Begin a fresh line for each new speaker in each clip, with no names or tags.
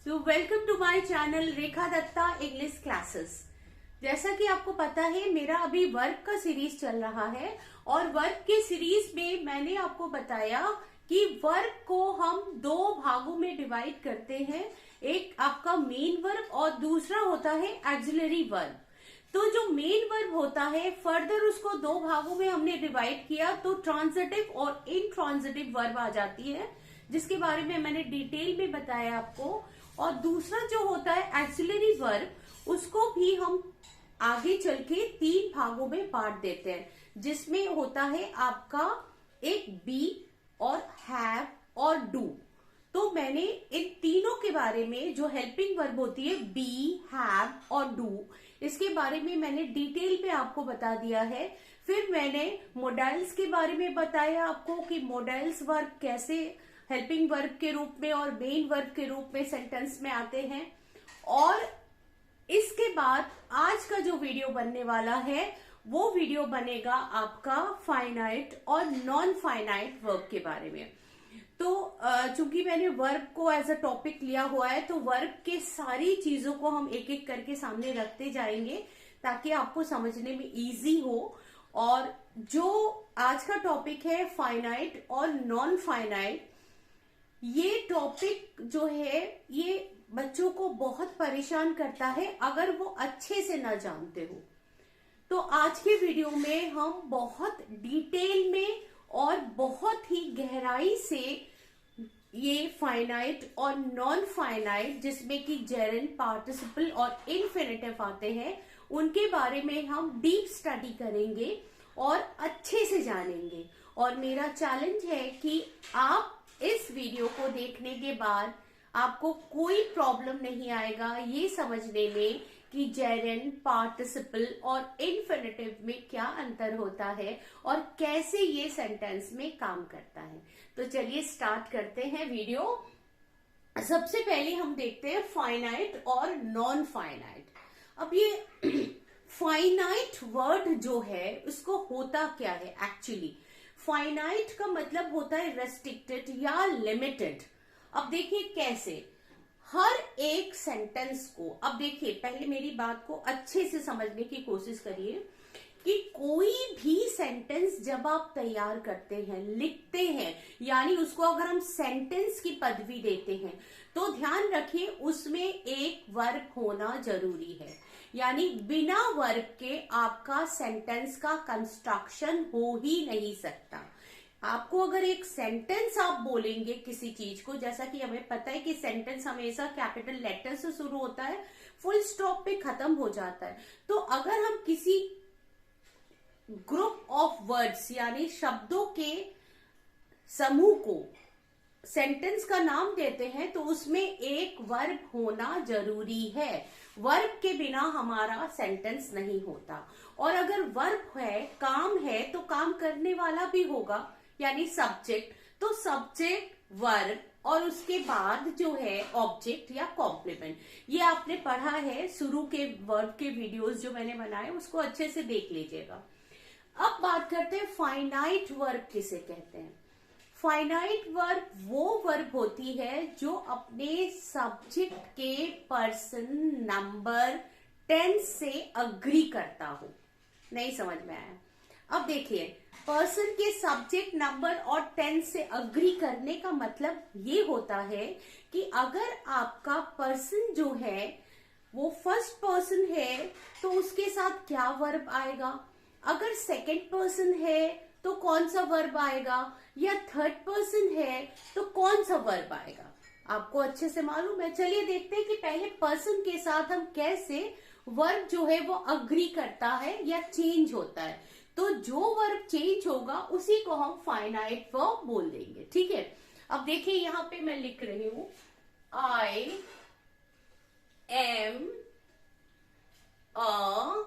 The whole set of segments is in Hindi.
So welcome to my channel Rekha Datta English classes. जैसा कि आपको पता है मेरा अभी वर्क का सीरीज चल रहा है और वर्क के सीरीज में मैंने आपको बताया कि वर्क को हम दो भागों में डिवाइड करते हैं। एक आपका मेन वर्ब और दूसरा होता है एक्सिलरी वर्ब। तो जो मेन वर्ब होता है फर्दर उसको दो भागों में हमने डिवाइड किया तो ट्रांजिटिव और इनट्रांजिटिव वर्ब आ जाती है, जिसके बारे में मैंने डिटेल में बताया आपको। और दूसरा जो होता है एक्सिलरी वर्ब, उसको भी हम आगे चल के तीन भागों में बांट देते हैं, जिसमें होता है आपका एक बी और हैव और डू। तो मैंने इन तीनों के बारे में जो हेल्पिंग वर्ब होती है बी, हैव और डू, इसके बारे में मैंने डिटेल में आपको बता दिया है। फिर मैंने मोडाइल्स के बारे में बताया आपको कि मोडाइल्स वर्ब कैसे हेल्पिंग वर्ब के रूप में और मेन वर्ब के रूप में सेंटेंस में आते हैं। और इसके बाद आज का जो वीडियो बनने वाला है वो वीडियो बनेगा आपका फाइनाइट और नॉन फाइनाइट वर्ब के बारे में। तो चूंकि मैंने वर्ब को एज अ टॉपिक लिया हुआ है तो वर्ब के सारी चीजों को हम एक एक करके सामने रखते जाएंगे ताकि आपको समझने में इजी हो। और जो आज का टॉपिक है फाइनाइट और नॉन फाइनाइट, ये टॉपिक जो है ये बच्चों को बहुत परेशान करता है अगर वो अच्छे से ना जानते हो। तो आज के वीडियो में हम बहुत डिटेल में और बहुत ही गहराई से ये फाइनाइट और नॉन फाइनाइट, जिसमें कि जेरेंड, पार्टिसिपल और इन्फिनेटिव आते हैं, उनके बारे में हम डीप स्टडी करेंगे और अच्छे से जानेंगे। और मेरा चैलेंज है कि आप इस वीडियो को देखने के बाद आपको कोई प्रॉब्लम नहीं आएगा ये समझने में कि जेरेंड, पार्टिसिपल और इन्फिनेटिव में क्या अंतर होता है और कैसे ये सेंटेंस में काम करता है। तो चलिए स्टार्ट करते हैं वीडियो। सबसे पहले हम देखते हैं फाइनाइट और नॉन फाइनाइट। अब ये फाइनाइट वर्ड जो है उसको होता क्या है एक्चुअली। फाइनाइट का मतलब होता है रेस्ट्रिक्टेड या लिमिटेड। अब देखिए कैसे हर एक सेंटेंस को, अब देखिए पहले मेरी बात को अच्छे से समझने की कोशिश करिए कि कोई भी सेंटेंस जब आप तैयार करते हैं, लिखते हैं, यानी उसको अगर हम सेंटेंस की पदवी देते हैं तो ध्यान रखिए उसमें एक वर्ब होना जरूरी है। यानी बिना वर्ब के आपका सेंटेंस का कंस्ट्रक्शन हो ही नहीं सकता। आपको अगर एक सेंटेंस आप बोलेंगे किसी चीज को, जैसा कि हमें पता है कि सेंटेंस हमेशा कैपिटल लेटर से शुरू होता है, फुल स्टॉप पे खत्म हो जाता है। तो अगर हम किसी ग्रुप ऑफ वर्ड्स यानी शब्दों के समूह को सेंटेंस का नाम देते हैं तो उसमें एक वर्ब होना जरूरी है। वर्ब के बिना हमारा सेंटेंस नहीं होता। और अगर वर्ब है, काम है, तो काम करने वाला भी होगा, यानी सब्जेक्ट। तो सब्जेक्ट, वर्ब और उसके बाद जो है ऑब्जेक्ट या कॉम्प्लीमेंट। ये आपने पढ़ा है शुरू के वर्ब के वीडियोस जो मैंने बनाए, उसको अच्छे से देख लीजिएगा। अब बात करते हैं फाइनाइट वर्ब किसे कहते हैं। फाइनाइट वर्ब वो वर्ब होती है जो अपने सब्जेक्ट के पर्सन, नंबर, टेंस से अग्री करता हो। नहीं समझ में आया? अब देखिए पर्सन के सब्जेक्ट, नंबर और टेंस से अग्री करने का मतलब ये होता है कि अगर आपका पर्सन जो है वो फर्स्ट पर्सन है तो उसके साथ क्या वर्ब आएगा, अगर सेकंड पर्सन है तो कौन सा वर्ब आएगा, या थर्ड पर्सन है तो कौन सा वर्ब आएगा। आपको अच्छे से मालूम है। चलिए देखते हैं कि पहले पर्सन के साथ हम कैसे वर्ब जो है वो अग्री करता है या चेंज होता है। तो जो वर्ब चेंज होगा उसी को हम फाइनाइट वर्ब बोल देंगे। ठीक है, अब देखिए यहां पे मैं लिख रही हूं आई एम अ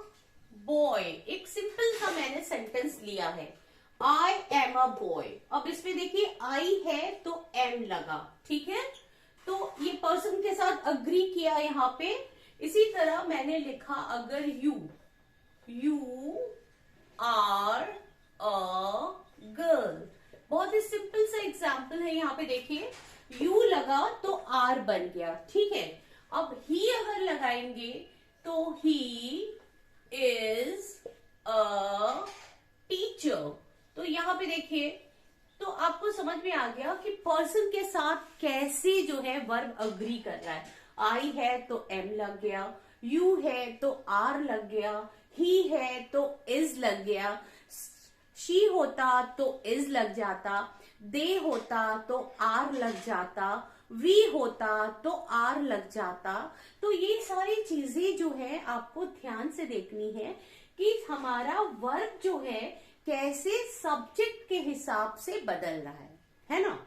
बॉय। एक सिंपल सा मैंने सेंटेंस लिया है, आई एम अ बॉय। अब इसमें देखिए आई है तो एम लगा। ठीक है, तो ये पर्सन के साथ अग्री किया यहां पे। इसी तरह मैंने लिखा अगर यू आर अ गर्ल। बहुत ही सिंपल सा एग्जाम्पल है। यहाँ पे देखिए यू लगा तो आर बन गया, ठीक है। अब ही अगर लगाएंगे तो ही इज अ टीचर। तो यहां पे देखिए, तो आपको समझ में आ गया कि पर्सन के साथ कैसे जो है वर्ब अग्री कर रहा है। आई है तो एम लग गया, यू है तो आर लग गया, ही है तो इज लग गया, शी होता तो इज लग जाता, दे होता तो आर लग जाता, वी होता तो आर लग जाता। तो ये सारी चीजें जो है आपको ध्यान से देखनी है कि हमारा वर्ब जो है कैसे सब्जेक्ट के हिसाब से बदल रहा है ना।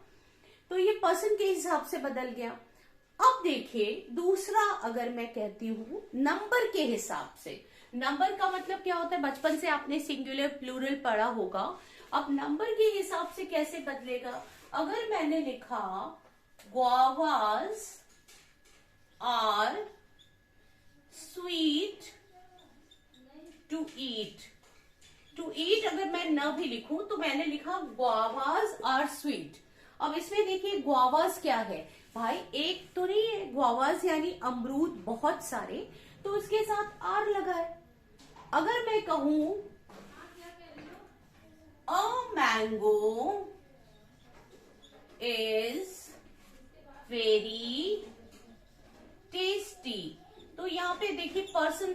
तो ये पर्सन के हिसाब से बदल गया। अब देखिए दूसरा, अगर मैं कहती हूं नंबर के हिसाब से, नंबर का मतलब क्या होता है, बचपन से आपने सिंगुलर प्लूरल पढ़ा होगा। अब नंबर के हिसाब से कैसे बदलेगा, अगर मैंने लिखा guavas are sweet to eat, to eat अगर मैं न भी लिखूं तो मैंने लिखा guavas आर स्वीट। अब इसमें देखिए guavas क्या है भाई, एक तो नहीं है, guavas यानी अमरूद बहुत सारे, तो उसके साथ आर लगा है। अगर मैं कहूं a mango is very tasty, तो यहाँ पे देखिए पर्सन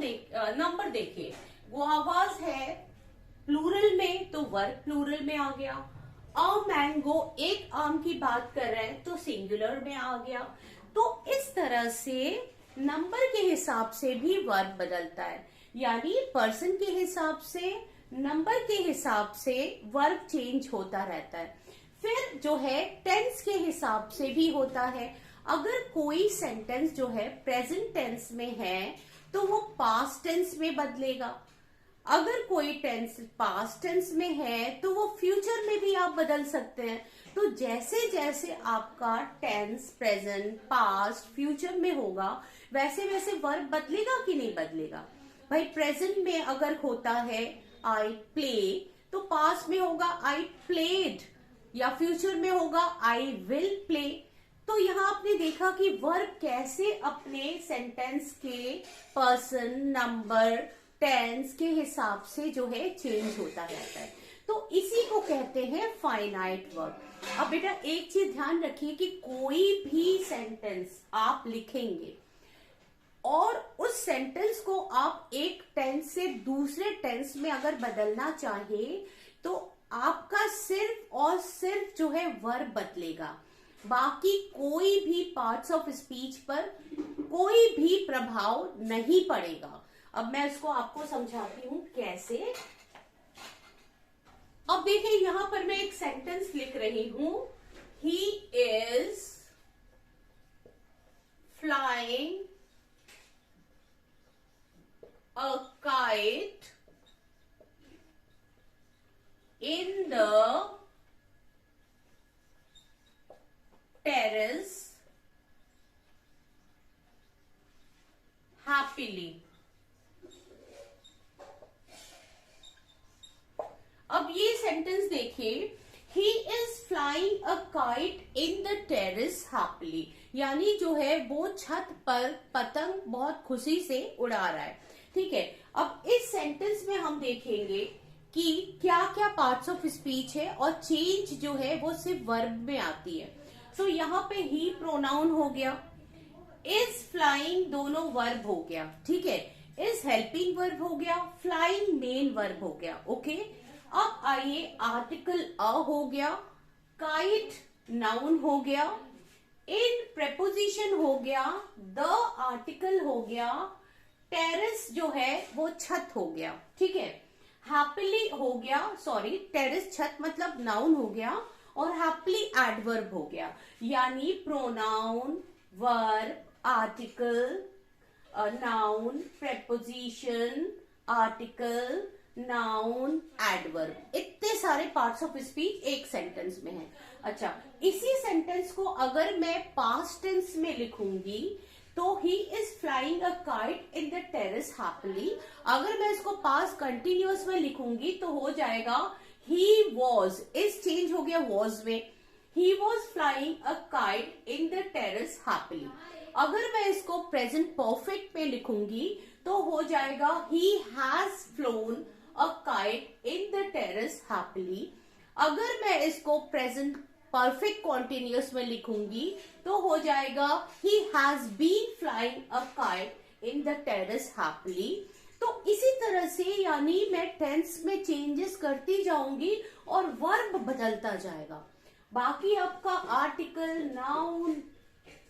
नंबर देखिए, गुआवास है प्लूरल में तो वर्ब प्लूरल में आ गया। अ मैंगो एक आम की बात कर रहे हैं तो सिंगुलर में आ गया। तो इस तरह से नंबर के हिसाब से भी वर्ब बदलता है, यानी पर्सन के हिसाब से, नंबर के हिसाब से वर्ब चेंज होता रहता है। फिर जो है टेंस के हिसाब से भी होता है। अगर कोई सेंटेंस जो है प्रेजेंट टेंस में है तो वो पास्ट टेंस में बदलेगा, अगर कोई टेंस पास्ट टेंस में है तो वो फ्यूचर में भी आप बदल सकते हैं। तो जैसे जैसे आपका टेंस प्रेजेंट पास्ट फ्यूचर में होगा वैसे वैसे वर्ब बदलेगा कि नहीं बदलेगा। भाई प्रेजेंट में अगर होता है आई प्ले तो पास्ट में होगा आई प्लेड, या फ्यूचर में होगा आई विल प्ले। तो यहाँ आपने देखा कि वर्ब कैसे अपने सेंटेंस के पर्सन, नंबर, टेंस के हिसाब से जो है चेंज होता रहता है। तो इसी को कहते हैं फाइनाइट वर्ब। अब बेटा एक चीज ध्यान रखिए कि कोई भी सेंटेंस आप लिखेंगे और उस सेंटेंस को आप एक टेंस से दूसरे टेंस में अगर बदलना चाहे तो आपका सिर्फ और सिर्फ जो है वर्ब बदलेगा, बाकी कोई भी पार्ट्स ऑफ स्पीच पर कोई भी प्रभाव नहीं पड़ेगा। अब मैं इसको आपको समझाती हूं कैसे। अब देखिए यहां पर मैं एक सेंटेंस लिख रही हूं, he is flying a kite in the terrace happily। अब ये सेंटेंस देखिए, he is flying a kite in the terrace happily, यानी जो है वो छत पर पतंग बहुत खुशी से उड़ा रहा है। ठीक है, अब इस सेंटेंस में हम देखेंगे कि क्या क्या पार्ट्स ऑफ स्पीच है और चेंज जो है वो सिर्फ वर्ब में आती है। तो यहाँ पे ही प्रोनाउन हो गया, इज फ्लाइंग दोनों वर्ब हो गया, ठीक है, इज हेल्पिंग वर्ब हो गया, फ्लाइंग मेन वर्ब हो गया। ओके, अब आइए आर्टिकल अ हो गया, काइट नाउन हो गया, इन प्रेपोजिशन हो गया, द आर्टिकल हो गया, टेरेस जो है वो छत हो गया, ठीक है, हैप्पीली हो गया, सॉरी टेरेस छत मतलब नाउन हो गया, और हैप्पीली एडवर्ब हो गया, यानी pronoun, verb, article, noun, preposition, article, noun, adverb, इतने सारे पार्ट्स ऑफ स्पीच एक सेंटेंस में है। अच्छा, इसी सेंटेंस को अगर मैं पास्ट टेंस में लिखूंगी तो he is flying a kite in the terrace happily, अगर मैं इसको पास्ट कंटिन्यूअस में लिखूंगी तो हो जाएगा ही वॉज, इज चेंज हो गया वॉज में, he was flying a kite in the terrace happily. अगर मैं इसको प्रेजेंट परफेक्ट में लिखूंगी तो हो जाएगा he has phloem a kite in the terrace happily. अगर मैं इसको प्रेजेंट परफेक्ट कॉन्टिन्यूअस में लिखूंगी तो हो जाएगा he has been flying a kite in the terrace happily. तो इसी तरह से यानी मैं टेंस में चेंजेस करती जाऊंगी और वर्ब बदलता जाएगा। बाकी आपका आर्टिकल, नाउन,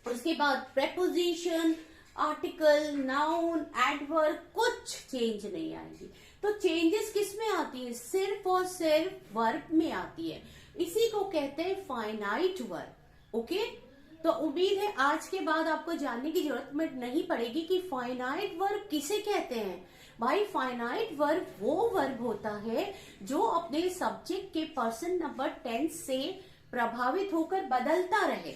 उसके बाद प्रेपोजिशन, आर्टिकल, नाउन, एडवर्ब कुछ चेंज नहीं आएगी। तो चेंजेस किस में आती है? सिर्फ और सिर्फ वर्ब में आती है। इसी को कहते हैं फाइनाइट वर्ब। ओके, तो उम्मीद है आज के बाद आपको जानने की जरूरत नहीं पड़ेगी कि फाइनाइट वर्ब किसे कहते हैं। भाई फाइनाइट वर्ब वो वर्ब होता है जो अपने सब्जेक्ट के पर्सन नंबर टेंस से प्रभावित होकर बदलता रहे।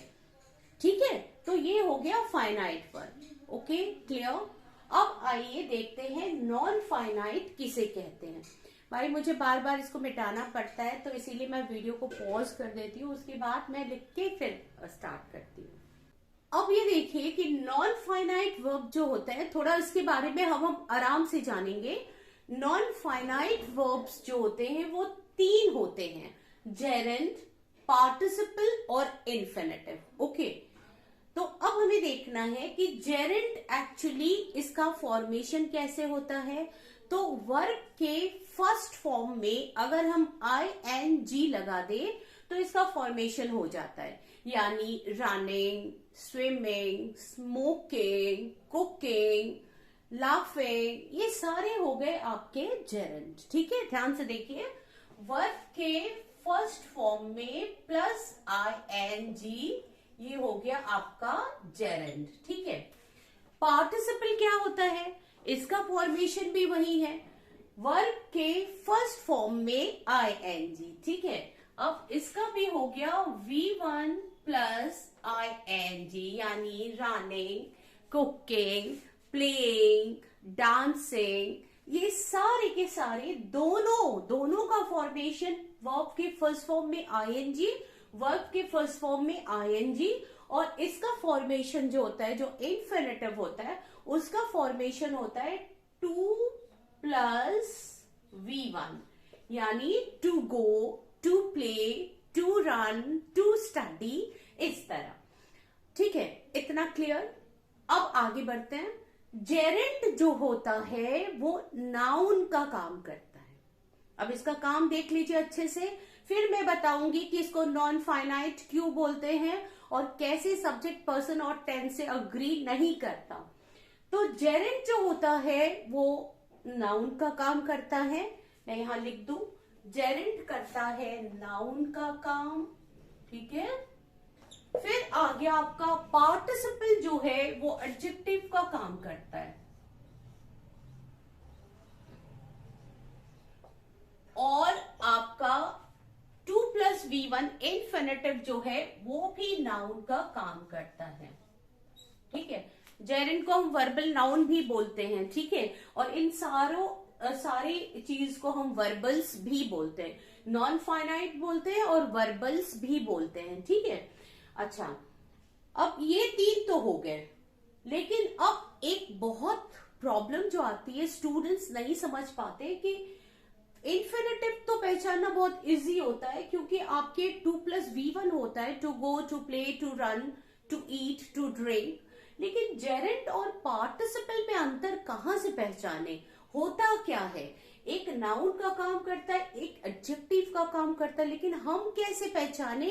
ठीक है, तो ये हो गया फाइनाइट वर्ब। Okay, clear. अब आइए देखते हैं नॉन फाइनाइट किसे कहते हैं। भाई मुझे बार बार इसको मिटाना पड़ता है तो इसीलिए मैं वीडियो को पॉज कर देती हूँ, उसके बाद मैं लिख के फिर स्टार्ट करती हूँ। अब ये देखिए कि नॉन फाइनाइट वर्ब जो होता है, थोड़ा इसके बारे में हम आराम से जानेंगे। नॉन फाइनाइट वर्ब्स जो होते हैं वो 3 होते हैं, जेरेंड, पार्टिसिपल और इन्फिनेटिव। ओके, तो अब हमें देखना है कि जेरेंड एक्चुअली इसका फॉर्मेशन कैसे होता है। तो वर्ब के फर्स्ट फॉर्म में अगर हम ING लगा दे तो इसका फॉर्मेशन हो जाता है, यानी running, swimming, smoking, cooking, laughing, ये सारे हो गए आपके जेरेंड। ठीक है, ध्यान से देखिए, वर्ब के फर्स्ट फॉर्म में प्लस ING, ये हो गया आपका जेरेंड। ठीक है, पार्टिसिपल क्या होता है? इसका फॉर्मेशन भी वही है, वर्ब के फर्स्ट फॉर्म में ING। ठीक है, अब इसका भी हो गया V1 प्लस ING, यानी रनिंग, कुकिंग, प्लेइंग, डांसिंग, ये सारे के सारे दोनों का फॉर्मेशन वर्ब के फर्स्ट फॉर्म में ING, वर्ब के फर्स्ट फॉर्म में ING, और इसका फॉर्मेशन जो होता है, जो इन्फिनेटिव होता है, उसका फॉर्मेशन होता है 2 प्लस V1, यानी to go, to play, to run, to study, इस तरह। ठीक है, इतना क्लियर। अब आगे बढ़ते हैं। जेरेंड जो होता है वो नाउन का काम करता है। अब इसका काम देख लीजिए अच्छे से, फिर मैं बताऊंगी कि इसको नॉन फाइनाइट क्यों बोलते हैं और कैसे सब्जेक्ट, पर्सन और टेंस से अग्री नहीं करता। तो जेरेंड जो होता है वो नाउन का काम करता है। मैं यहां लिख दूं, जेरेंड करता है नाउन का काम। ठीक है, फिर आ गया आपका पार्टिसिपल जो है वो एडजेक्टिव का काम करता है, और आपका 2 प्लस V1 इन्फिनेटिव जो है वो भी नाउन का काम करता है। ठीक है, जेरेंड को हम वर्बल नाउन भी बोलते हैं। ठीक है, और इन सारी चीज को हम वर्बल्स भी बोलते हैं, नॉन फाइनाइट बोलते हैं और वर्बल्स भी बोलते हैं। ठीक है, अच्छा, अब ये 3 तो हो गए, लेकिन अब एक बहुत प्रॉब्लम जो आती है, स्टूडेंट्स नहीं समझ पाते कि इन्फिनेटिव तो पहचानना बहुत इजी होता है क्योंकि आपके 2 प्लस V1 होता है, to go, to play, to run, to eat, to drink. लेकिन जेरेंड और पार्टिसिपल में अंतर कहां से पहचाने? होता क्या है, एक नाउन का काम करता है, एक एडजेक्टिव का काम करता है, लेकिन हम कैसे पहचाने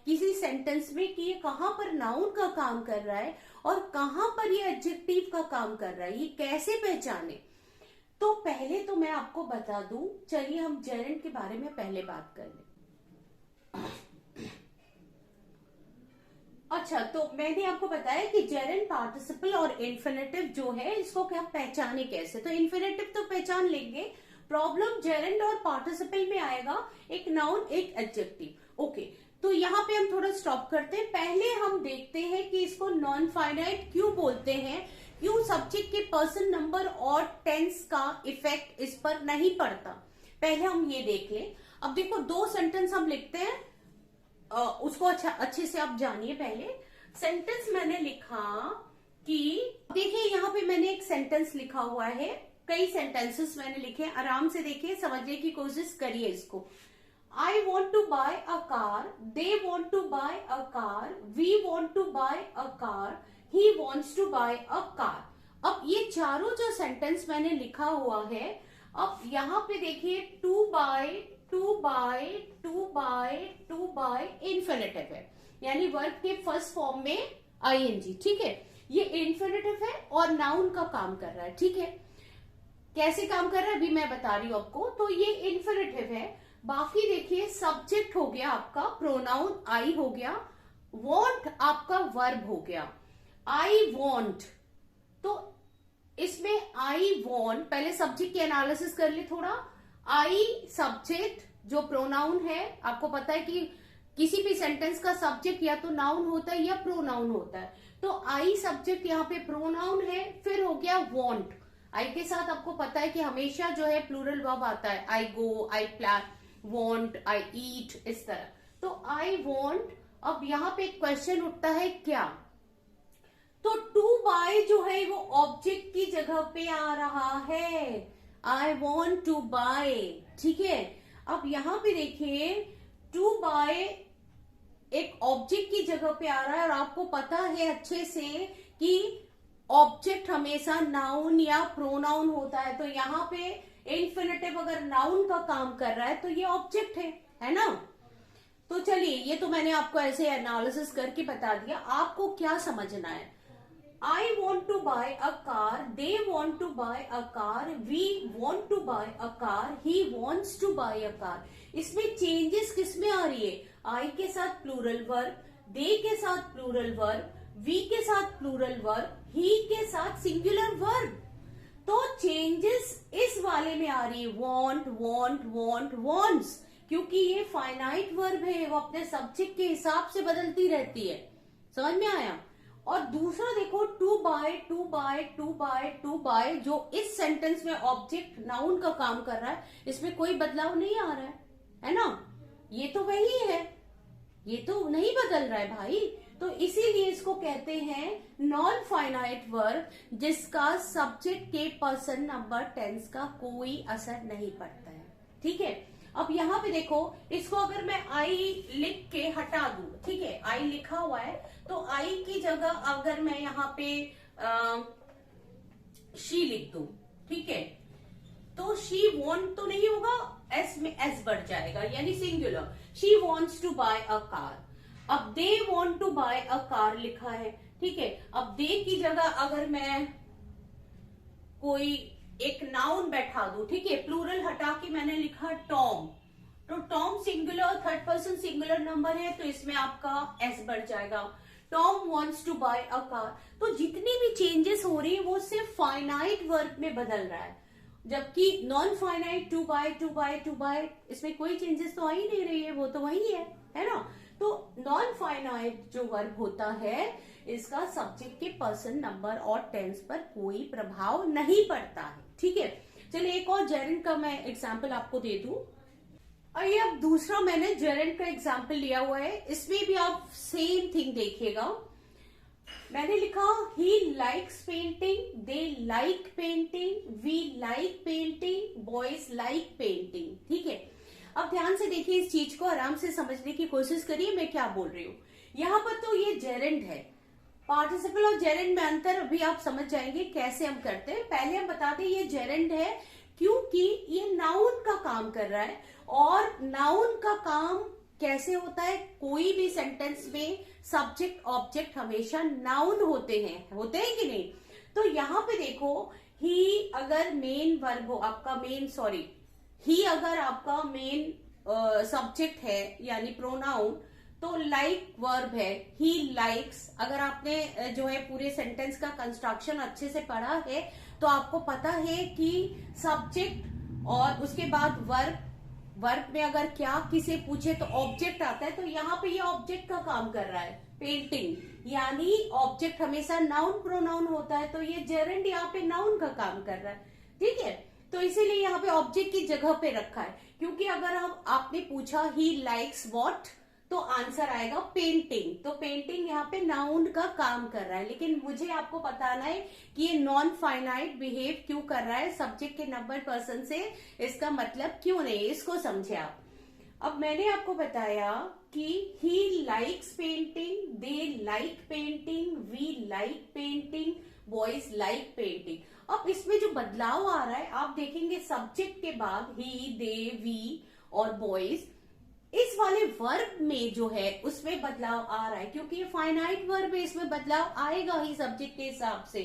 किसी सेंटेंस में कि ये कहां पर नाउन का काम कर रहा है और कहां पर ये एडजेक्टिव का काम कर रहा है, ये कैसे पहचाने? तो पहले तो मैं आपको बता दूं, चलिए हम जेरेंड के बारे में पहले बात कर लें। अच्छा, तो मैंने आपको बताया कि जेरेंड, पार्टिसिपल और इन्फिनेटिव जो है इसको क्या पहचाने कैसे। तो इन्फिनेटिव तो पहचान लेंगे, प्रॉब्लम जेरेंड और पार्टिसिपल में आएगा, एक नाउन, एक एडजेक्टिव। ओके, तो यहाँ पे हम थोड़ा स्टॉप करते हैं। पहले हम देखते हैं कि इसको नॉन फाइनाइट क्यों बोलते हैं, क्यों सब्जेक्ट के पर्सन नंबर और टेंस का इफेक्ट इस पर नहीं पड़ता। पहले हम ये देख लें। अब देखो, 2 सेंटेंस हम लिखते हैं, उसको अच्छे से आप जानिए। पहले सेंटेंस मैंने लिखा कि देखिए यहाँ पे मैंने एक सेंटेंस लिखा हुआ है, कई सेंटेंसेस मैंने लिखे, आराम से देखिए, समझने की कोशिश करिए इसको। I want to buy a car, they want to buy a car, we want to buy a car, he wants to buy a car. अब ये चारों जो सेंटेंस मैंने लिखा हुआ है, अब यहाँ पे देखिए to buy, to buy, to buy, to buy infinitive है, यानी वर्ब के फर्स्ट फॉर्म में आईएनजी, ठीक है। ये इन्फिनेटिव है और नाउन का काम कर रहा है, ठीक है। कैसे काम कर रहा है अभी मैं बता रही हूं आपको। तो ये इन्फिनेटिव है। बाकी देखिए सब्जेक्ट हो गया आपका, प्रोनाउन आई हो गया, वॉन्ट आपका वर्ब हो गया, आई वॉन्ट। तो इसमें आई वॉन्ट, पहले सब्जेक्ट की एनालिसिस कर ले थोड़ा। आई सब्जेक्ट, जो प्रोनाउन है, आपको पता है कि किसी भी सेंटेंस का सब्जेक्ट या तो नाउन होता है या प्रोनाउन होता है। तो आई सब्जेक्ट यहाँ पे प्रोनाउन है। फिर हो गया वॉन्ट, आई के साथ आपको पता है कि हमेशा जो है प्लूरल वर्ब आता है, आई गो, आई प्लान, वॉन्ट, आई ईट, इस तरह। तो आई वॉन्ट। अब यहाँ पे क्वेश्चन उठता है क्या, तो टू बाय जो है वो ऑब्जेक्ट की जगह पे आ रहा है, आई वॉन्ट टू बाय, ठीक है। अब यहां पे देखिए टू बाय एक ऑब्जेक्ट की जगह पे आ रहा है, और आपको पता है अच्छे से कि ऑब्जेक्ट हमेशा नाउन या प्रोनाउन होता है। तो यहाँ पे इन्फिनेटिव अगर नाउन का काम कर रहा है तो ये ऑब्जेक्ट है ना। तो चलिए, ये तो मैंने आपको ऐसे एनालिसिस करके बता दिया। आपको क्या समझना है, I want to buy a car, they want to buy a car, we want to buy a car, he wants to buy a car। इसमें चेंजेस किसमें आ रही है, I के साथ प्लूरल वर्ब, they के साथ प्लूरल वर्ब, we के साथ प्लूरल वर्ब, he के साथ सिंगुलर वर्ब। तो चेंजेस इस वाले में आ रही है, want, want, want, wants, क्योंकि ये फाइनाइट वर्ब है, वो अपने सब्जेक्ट के हिसाब से बदलती रहती है। समझ में आया। और दूसरा देखो to buy, to buy, to buy, to buy, जो इस सेंटेंस में ऑब्जेक्ट नाउन का काम कर रहा है, इसमें कोई बदलाव नहीं आ रहा है ना। ये तो वही है, ये तो नहीं बदल रहा है भाई। तो इसीलिए इसको कहते हैं नॉन फाइनाइट वर्ब, जिसका सब्जेक्ट के पर्सन नंबर टेंस का कोई असर नहीं पड़ता है, ठीक है। अब यहाँ पे देखो, इसको अगर मैं आई लिख के हटा दूं, ठीक है, आई लिखा हुआ है, तो आई की जगह अगर मैं यहाँ पे शी लिख दूं, ठीक है, तो शी वॉन्ट तो नहीं होगा, एस में एस बढ़ जाएगा, यानी singular. She wants to buy a car. अब they want to buy a car लिखा है, ठीक है। अब दे की जगह अगर मैं कोई एक नाउन बैठा दूं, ठीक है, प्लूरल हटा के मैंने लिखा टॉम, तो Tom singular, third person singular number है, तो इसमें आपका एस बढ़ जाएगा। Tom wants to buy a car. तो जितनी भी चेंजेस हो रही है वो सिर्फ फाइनाइट वर्ब में बदल रहा है, जबकि non finite to buy, to buy, to buy, इसमें कोई चेंजेस तो आ ही नहीं रही है, वो तो वही है ना। तो नॉन फाइनाइट जो वर्ब होता है, इसका सब्जेक्ट के पर्सन नंबर और टेंस पर कोई प्रभाव नहीं पड़ता है, ठीक है। चलिए एक और जेरेंट का मैं एग्जाम्पल आपको दे दूं। आइए अब दूसरा मैंने जेरेंट का एग्जाम्पल लिया हुआ है, इसमें भी आप सेम थिंग देखिएगा। मैंने लिखा he likes painting, they like painting, we like painting, boys like painting, ठीक है। अब ध्यान से देखिए, इस चीज को आराम से समझने की कोशिश करिए मैं क्या बोल रही हूँ। यहाँ पर तो ये जेरेंट है, पार्टिसिपल और जेरेंट में अंतर अभी आप समझ जाएंगे कैसे हम करते हैं। पहले हम बताते हैं ये जेरेंट है क्योंकि ये नाउन का काम कर रहा है, और नाउन का काम कैसे होता है, कोई भी सेंटेंस में सब्जेक्ट ऑब्जेक्ट हमेशा नाउन होते हैं कि नहीं। तो यहाँ पे देखो, ही अगर मेन वर्ब हो आपका, ही अगर आपका मेन सब्जेक्ट है यानी प्रोनाउन, तो लाइक वर्ब है, ही लाइक्स। अगर आपने जो है पूरे सेंटेंस का कंस्ट्रक्शन अच्छे से पढ़ा है तो आपको पता है कि सब्जेक्ट और उसके बाद वर्ब में अगर क्या किसे पूछे तो ऑब्जेक्ट आता है, तो यहाँ पे ये ऑब्जेक्ट का काम कर रहा है, पेंटिंग, यानी ऑब्जेक्ट हमेशा नाउन प्रोनाउन होता है, तो ये जेरेंट यहाँ पे नाउन का काम कर रहा है, ठीक है। तो इसीलिए यहाँ पे ऑब्जेक्ट की जगह पे रखा है, क्योंकि अगर आपने पूछा ही लाइक्स व्हाट, तो आंसर आएगा पेंटिंग। तो पेंटिंग यहाँ पे नाउन का काम कर रहा है, लेकिन मुझे आपको बताना है कि ये नॉन फाइनाइट बिहेव क्यों कर रहा है, सब्जेक्ट के नंबर पर्सन से इसका मतलब क्यों नहीं, इसको समझे आप। अब मैंने आपको बताया कि he likes painting, they like painting, we like painting, boys like painting. अब इसमें जो बदलाव आ रहा है आप देखेंगे, सब्जेक्ट के बाद ही, दे, वी और बॉयज, इस वाले वर्ब में जो है उसमें बदलाव आ रहा है, क्योंकि ये फाइनाइट वर्ब है, इसमें बदलाव आएगा ही सब्जेक्ट के हिसाब से।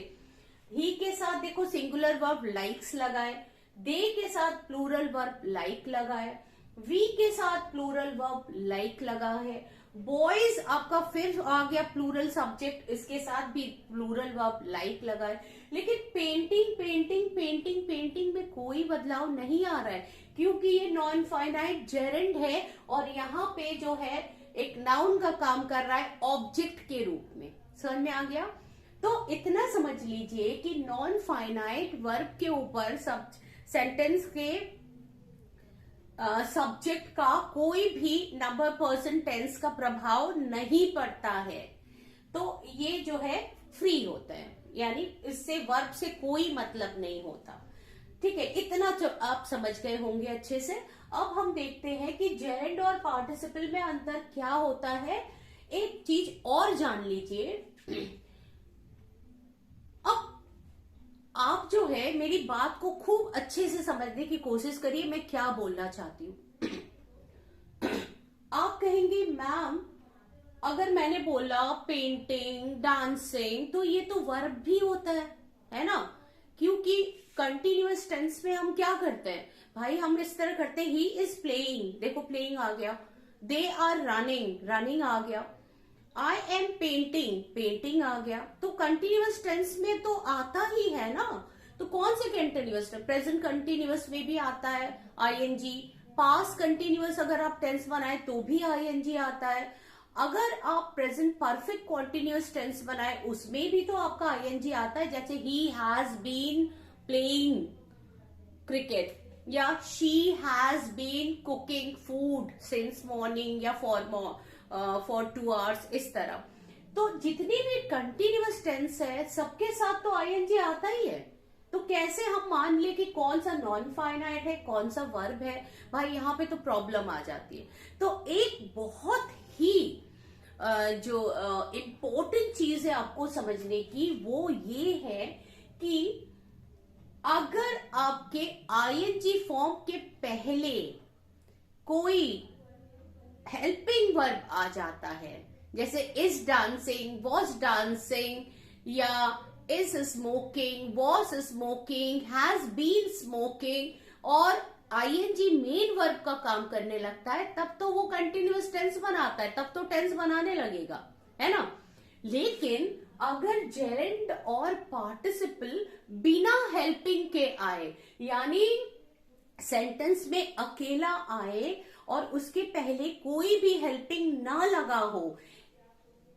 ही के साथ देखो सिंगुलर वर्ब लाइक्स लगाए, दे के साथ प्लूरल वर्ब लाइक लगाए, वी के साथ प्लूरल वर्ब लाइक लगा है, बॉयज आपका फिर आ गया प्लूरल सब्जेक्ट, इसके साथ भी प्लूरल वर्ब लाइक लगा है। लेकिन पेंटिंग पेंटिंग पेंटिंग पेंटिंग में कोई बदलाव नहीं आ रहा है, क्योंकि ये नॉन फाइनाइट जेरेंड है और यहाँ पे जो है एक नाउन का काम कर रहा है ऑब्जेक्ट के रूप में। समझ में आ गया? तो इतना समझ लीजिए कि नॉन फाइनाइट वर्ब के ऊपर सब सेंटेंस के सब्जेक्ट का कोई भी नंबर पर्सन टेंस का प्रभाव नहीं पड़ता है। तो ये जो है फ्री होता है, यानी इससे वर्ब से कोई मतलब नहीं होता। ठीक है, इतना तो आप समझ गए होंगे अच्छे से। अब हम देखते हैं कि जेरेंड और पार्टिसिपल में अंतर क्या होता है। एक चीज और जान लीजिए, अब आप जो है मेरी बात को खूब अच्छे से समझने की कोशिश करिए, मैं क्या बोलना चाहती हूं। आप कहेंगे मैम अगर मैंने बोला पेंटिंग, डांसिंग, तो ये तो वर्ब भी होता है ना? क्योंकि कंटिन्यूअस टेंस में हम क्या करते हैं भाई, हम इस तरह करते हैं, ही इज प्लेइंग, देखो प्लेइंग आ गया, दे आर रनिंग, रनिंग आ गया, आई एम पेंटिंग, पेंटिंग आ गया। तो कंटिन्यूअस टेंस में तो आता ही है ना। तो कौन से कंटिन्यूअस टेंस? प्रेजेंट कंटिन्यूअस में भी आता है आईएनजी, पास्ट कंटिन्यूअस अगर आप टेंस बनाए तो भी आईएनजी आता है, अगर आप प्रेजेंट परफेक्ट कॉन्टिन्यूअस टेंस बनाए उसमें भी तो आपका आईएनजी आता है। जैसे he has been playing cricket, या she has been cooking food since morning या फॉर 2 आवर्स, इस तरह। तो जितनी भी कंटिन्यूअस टेंस है सबके साथ तो आईएनजी आता ही है। तो कैसे हम मान ले कि कौन सा नॉन फाइनाइट है, कौन सा वर्ब है? भाई यहाँ पे तो प्रॉब्लम आ जाती है। तो एक बहुत ही जो इम्पोर्टेंट चीज है आपको समझने की, वो ये है कि अगर आपके आईएनजी फॉर्म के पहले कोई हेल्पिंग वर्ब आ जाता है, जैसे इज डांसिंग, वॉज डांसिंग, या is smoking, was smoking, has been smoking, और आईएनजी मेन वर्ब का काम करने लगता है, तब तो वो कंटिन्यूअस टेंस बनाता है, तब तो टेंस बनाने लगेगा, है ना? लेकिन अगर जेरेंड और पार्टिसिपल बिना हेल्पिंग के आए, यानी सेंटेंस में अकेला आए और उसके पहले कोई भी हेल्पिंग ना लगा हो,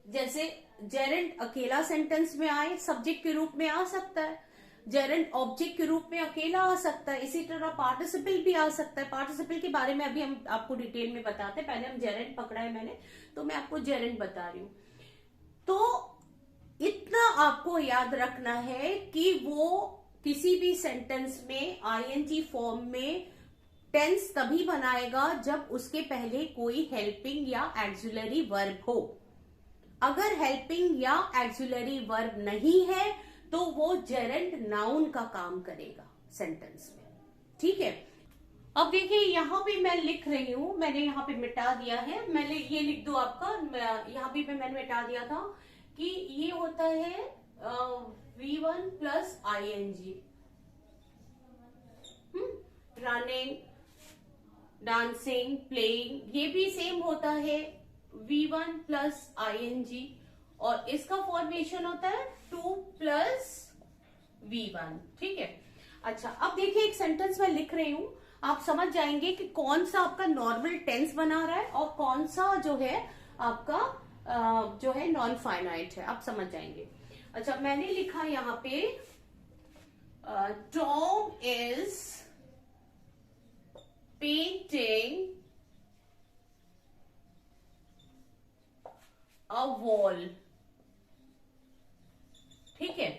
जैसे जेरेंड अकेला सेंटेंस में आए, सब्जेक्ट के रूप में आ सकता है, जेरेंड ऑब्जेक्ट के रूप में अकेला आ सकता है, इसी तरह पार्टिसिपल भी आ सकता है। पार्टिसिपल के बारे में अभी हम आपको डिटेल में बताते हैं, पहले हम जेरेंड पकड़ा है मैंने, तो मैं आपको जेरेंड बता रही हूं। तो इतना आपको याद रखना है कि वो किसी भी सेंटेंस में आईएनजी फॉर्म में टेंस तभी बनाएगा जब उसके पहले कोई हेल्पिंग या एक्सुलरी वर्ब हो। अगर हेल्पिंग या एक्सुलरी वर्ब नहीं है तो वो जेरेंड नाउन का काम करेगा सेंटेंस में। ठीक है, अब देखिए यहां पे मैं लिख रही हूं, मैंने यहां पे मिटा दिया है, मैंने ये लिख दो आपका, यहां भी मैंने मिटा दिया था कि ये होता है V1 plus ING, running, dancing, playing, ये भी सेम होता है V1 प्लस ING, और इसका फॉर्मेशन होता है 2 प्लस V1। ठीक है, अच्छा अब देखिए एक सेंटेंस मैं लिख रही हूं, आप समझ जाएंगे कि कौन सा आपका नॉर्मल टेंस बना रहा है और कौन सा जो है आपका जो है नॉन फाइनाइट है, आप समझ जाएंगे। अच्छा मैंने लिखा यहां पे Tom is painting a wall. ठीक है,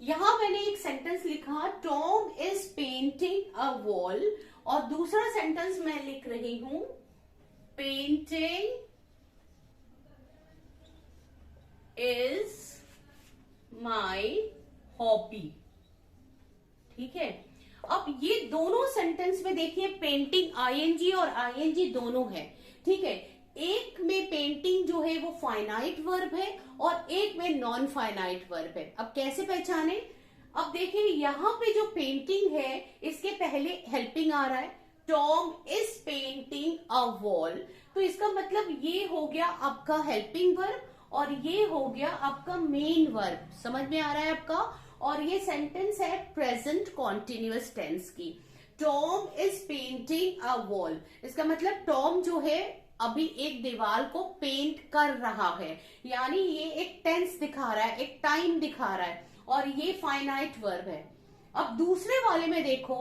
यहां मैंने एक सेंटेंस लिखा Tom is painting a wall, और दूसरा सेंटेंस मैं लिख रही हूं पेंटिंग इज माई हॉबी। ठीक है, अब ये दोनों सेंटेंस में देखिए पेंटिंग आईएनजी और आईएनजी दोनों है। ठीक है, एक में पेंटिंग जो है वो फाइनाइट वर्ब है और एक में नॉन फाइनाइट वर्ब है। अब कैसे पहचाने? अब देखिए यहां पे जो पेंटिंग है इसके पहले हेल्पिंग आ रहा है, Tom is painting a wall, तो इसका मतलब ये हो गया आपका हेल्पिंग वर्ब और ये हो गया आपका मेन वर्ब। समझ में आ रहा है आपका? और ये सेंटेंस है प्रेजेंट कॉन्टिन्यूअस टेंस की। Tom is painting a wall, इसका मतलब टॉम जो है अभी एक दीवार को पेंट कर रहा है, यानी ये एक टेंस दिखा रहा है, एक टाइम दिखा रहा है, और ये फाइनाइट वर्ब है। अब दूसरे वाले में देखो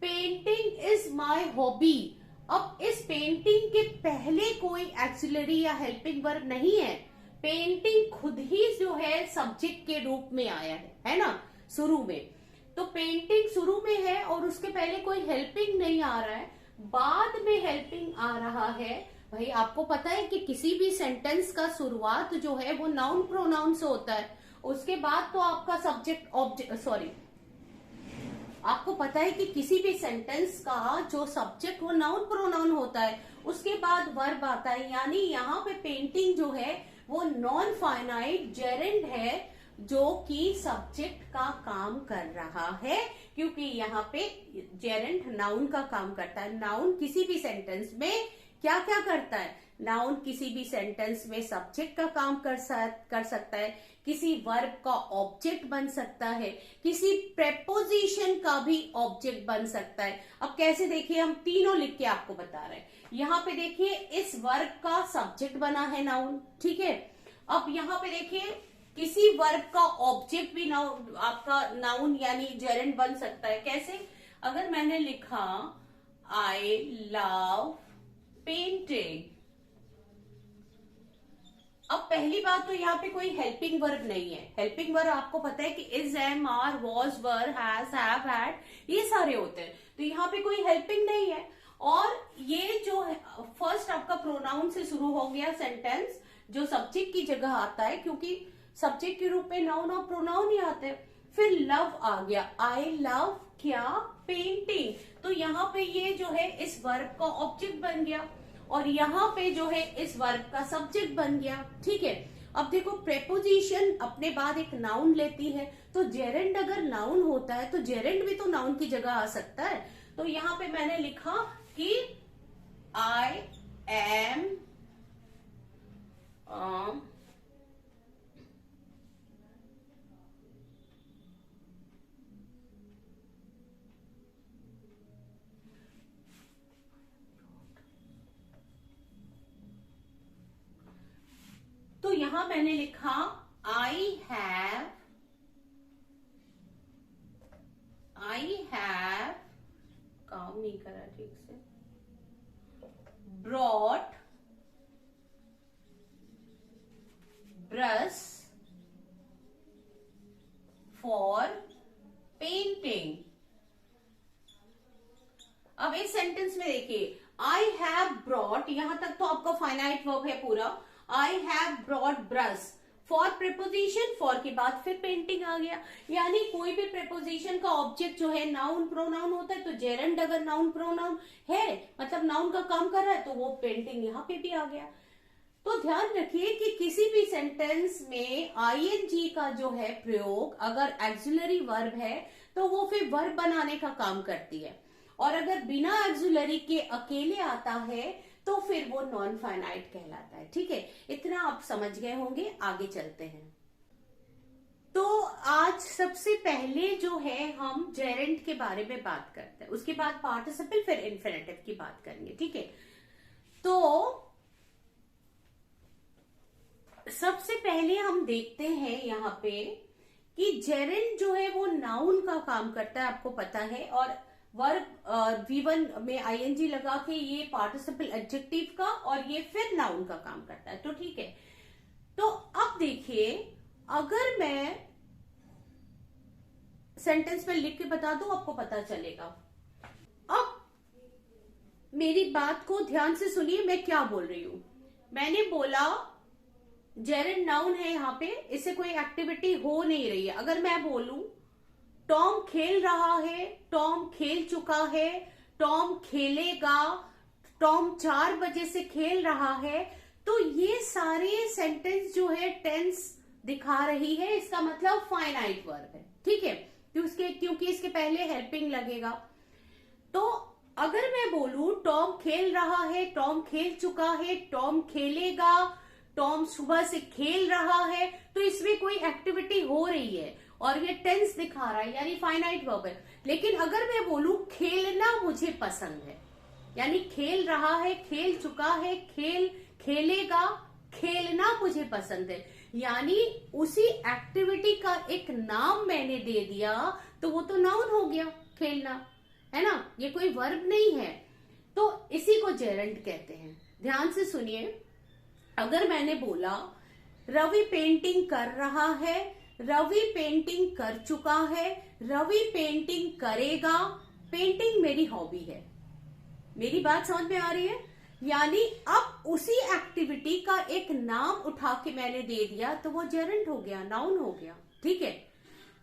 पेंटिंग इज माई हॉबी। अब इस पेंटिंग के पहले कोई एक्सिलरी या हेल्पिंग वर्ब नहीं है, पेंटिंग खुद ही जो है सब्जेक्ट के रूप में आया है ना, शुरू में। तो पेंटिंग शुरू में है और उसके पहले कोई हेल्पिंग नहीं आ रहा है, बाद में हेल्पिंग आ रहा है। भाई आपको पता है कि किसी भी सेंटेंस का शुरुआत जो है वो नाउन प्रोनाउन से होता है, उसके बाद तो आपका सब्जेक्ट ऑब्जेक्ट आपको पता है कि किसी भी सेंटेंस का जो सब्जेक्ट वो नाउन प्रोनाउन होता है, उसके बाद वर्ब आता है। यानी यहाँ पे पेंटिंग जो है वो नॉन फाइनाइट जेरेंड है जो कि सब्जेक्ट का काम कर रहा है, क्योंकि यहाँ पे जेरेंड नाउन का काम करता है। नाउन किसी भी सेंटेंस में क्या क्या करता है? नाउन किसी भी सेंटेंस में सब्जेक्ट का काम कर सकता है, किसी वर्ब का ऑब्जेक्ट बन सकता है, किसी प्रेपोजिशन का भी ऑब्जेक्ट बन सकता है। अब कैसे देखिए, हम तीनों लिख के आपको बता रहे हैं। यहाँ पे देखिए इस वर्ब का सब्जेक्ट बना है नाउन। ठीक है, अब यहाँ पे देखिए किसी वर्ब का ऑब्जेक्ट भी नाउन, आपका नाउन यानी जेरेंड बन सकता है। कैसे? अगर मैंने लिखा आई लव पेंटिंग, अब पहली बात तो यहाँ पे कोई हेल्पिंग वर्ब नहीं है। हेल्पिंग वर्ब आपको पता है कि is, am, are, was, were, has, have, had, ये सारे होते हैं, तो यहाँ पे कोई हेल्पिंग नहीं है। और ये जो फर्स्ट आपका प्रोनाउन से शुरू हो गया सेंटेंस, जो सब्जेक्ट की जगह आता है, क्योंकि सब्जेक्ट के रूप में नाउन और प्रोनाउन ही आते हैं। फिर लव आ गया, आई लव क्या? पेंटिंग, तो यहाँ पे ये जो है इस वर्ब का ऑब्जेक्ट बन गया और यहाँ पे जो है इस वर्ब का सब्जेक्ट बन गया। ठीक है, अब देखो प्रेपोजिशन अपने बाद एक नाउन लेती है, तो जेरेंड अगर नाउन होता है तो जेरेंड भी तो नाउन की जगह आ सकता है। तो यहाँ पे मैंने लिखा कि आई एम तो यहां मैंने लिखा आई हैव काम नहीं करा ठीक से, ब्रॉट ब्रश फॉर पेंटिंग। अब इस सेंटेंस में देखिए आई हैव ब्रॉट, यहां तक तो आपका फाइनाइट वर्ब है पूरा। I have brought brush for preposition, for के बाद फिर पेंटिंग आ गया। यानी कोई भी प्रेपोजिशन का ऑब्जेक्ट जो है नाउन प्रोनाउन होता है, तो जेरेंड अगर नाउन प्रोनाउन है मतलब नाउन का काम कर रहा है, तो वो पेंटिंग यहाँ पे भी आ गया। तो ध्यान रखिए कि किसी भी सेंटेंस में आईएनजी का जो है प्रयोग अगर एक्सिलरी वर्ब है तो वो फिर वर्ब बनाने का काम करती है, और अगर बिना एक्सिलरी के अकेले आता है तो फिर वो नॉन फाइनाइट कहलाता है। ठीक है, इतना आप समझ गए होंगे, आगे चलते हैं। तो आज सबसे पहले जो है हम जेरेंड के बारे में बात करते हैं, उसके बाद पार्टिसिपल, फिर इन्फिनेटिव की बात करेंगे। ठीक है, तो सबसे पहले हम देखते हैं यहाँ पे कि जेरेंड जो है वो नाउन का काम करता है, आपको पता है, और वर्ब V1 में आईएनजी लगा के ये पार्टिसिपल एडजेक्टिव का और ये फिर नाउन का काम करता है। तो ठीक है, तो अब देखिए, अगर मैं सेंटेंस में लिख के बता दूं आपको पता चलेगा। अब मेरी बात को ध्यान से सुनिए, मैं क्या बोल रही हूं। मैंने बोला जेरेंड नाउन है यहां पे, इससे कोई एक्टिविटी हो नहीं रही है। अगर मैं बोलूं टॉम खेल रहा है, टॉम खेल चुका है, टॉम खेलेगा, टॉम 4 बजे से खेल रहा है, तो ये सारे सेंटेंस जो है टेंस दिखा रही है। इसका मतलब फाइनाइट वर्ब है, ठीक है, क्योंकि इसके पहले हेल्पिंग लगेगा। तो अगर मैं बोलूं टॉम खेल रहा है, टॉम खेल चुका है, टॉम खेलेगा, टॉम सुबह से खेल रहा है, तो इसमें कोई एक्टिविटी हो रही है और ये टेंस दिखा रहा है, यानी फाइनाइट वर्ब है। लेकिन अगर मैं बोलूं खेलना मुझे पसंद है, यानी खेल रहा है, खेल चुका है, खेलेगा, खेलना मुझे पसंद है, यानी उसी एक्टिविटी का एक नाम मैंने दे दिया, तो वो तो नाउन हो गया, खेलना, है ना, ये कोई वर्ब नहीं है। तो इसी को जेरेंड कहते हैं। ध्यान से सुनिए, अगर मैंने बोला रवि पेंटिंग कर रहा है, रवि पेंटिंग कर चुका है, रवि पेंटिंग करेगा, पेंटिंग मेरी हॉबी है। मेरी बात समझ में आ रही है? यानी अब उसी एक्टिविटी का एक नाम उठा के मैंने दे दिया, तो वो जेरेंड हो गया, नाउन हो गया, ठीक है।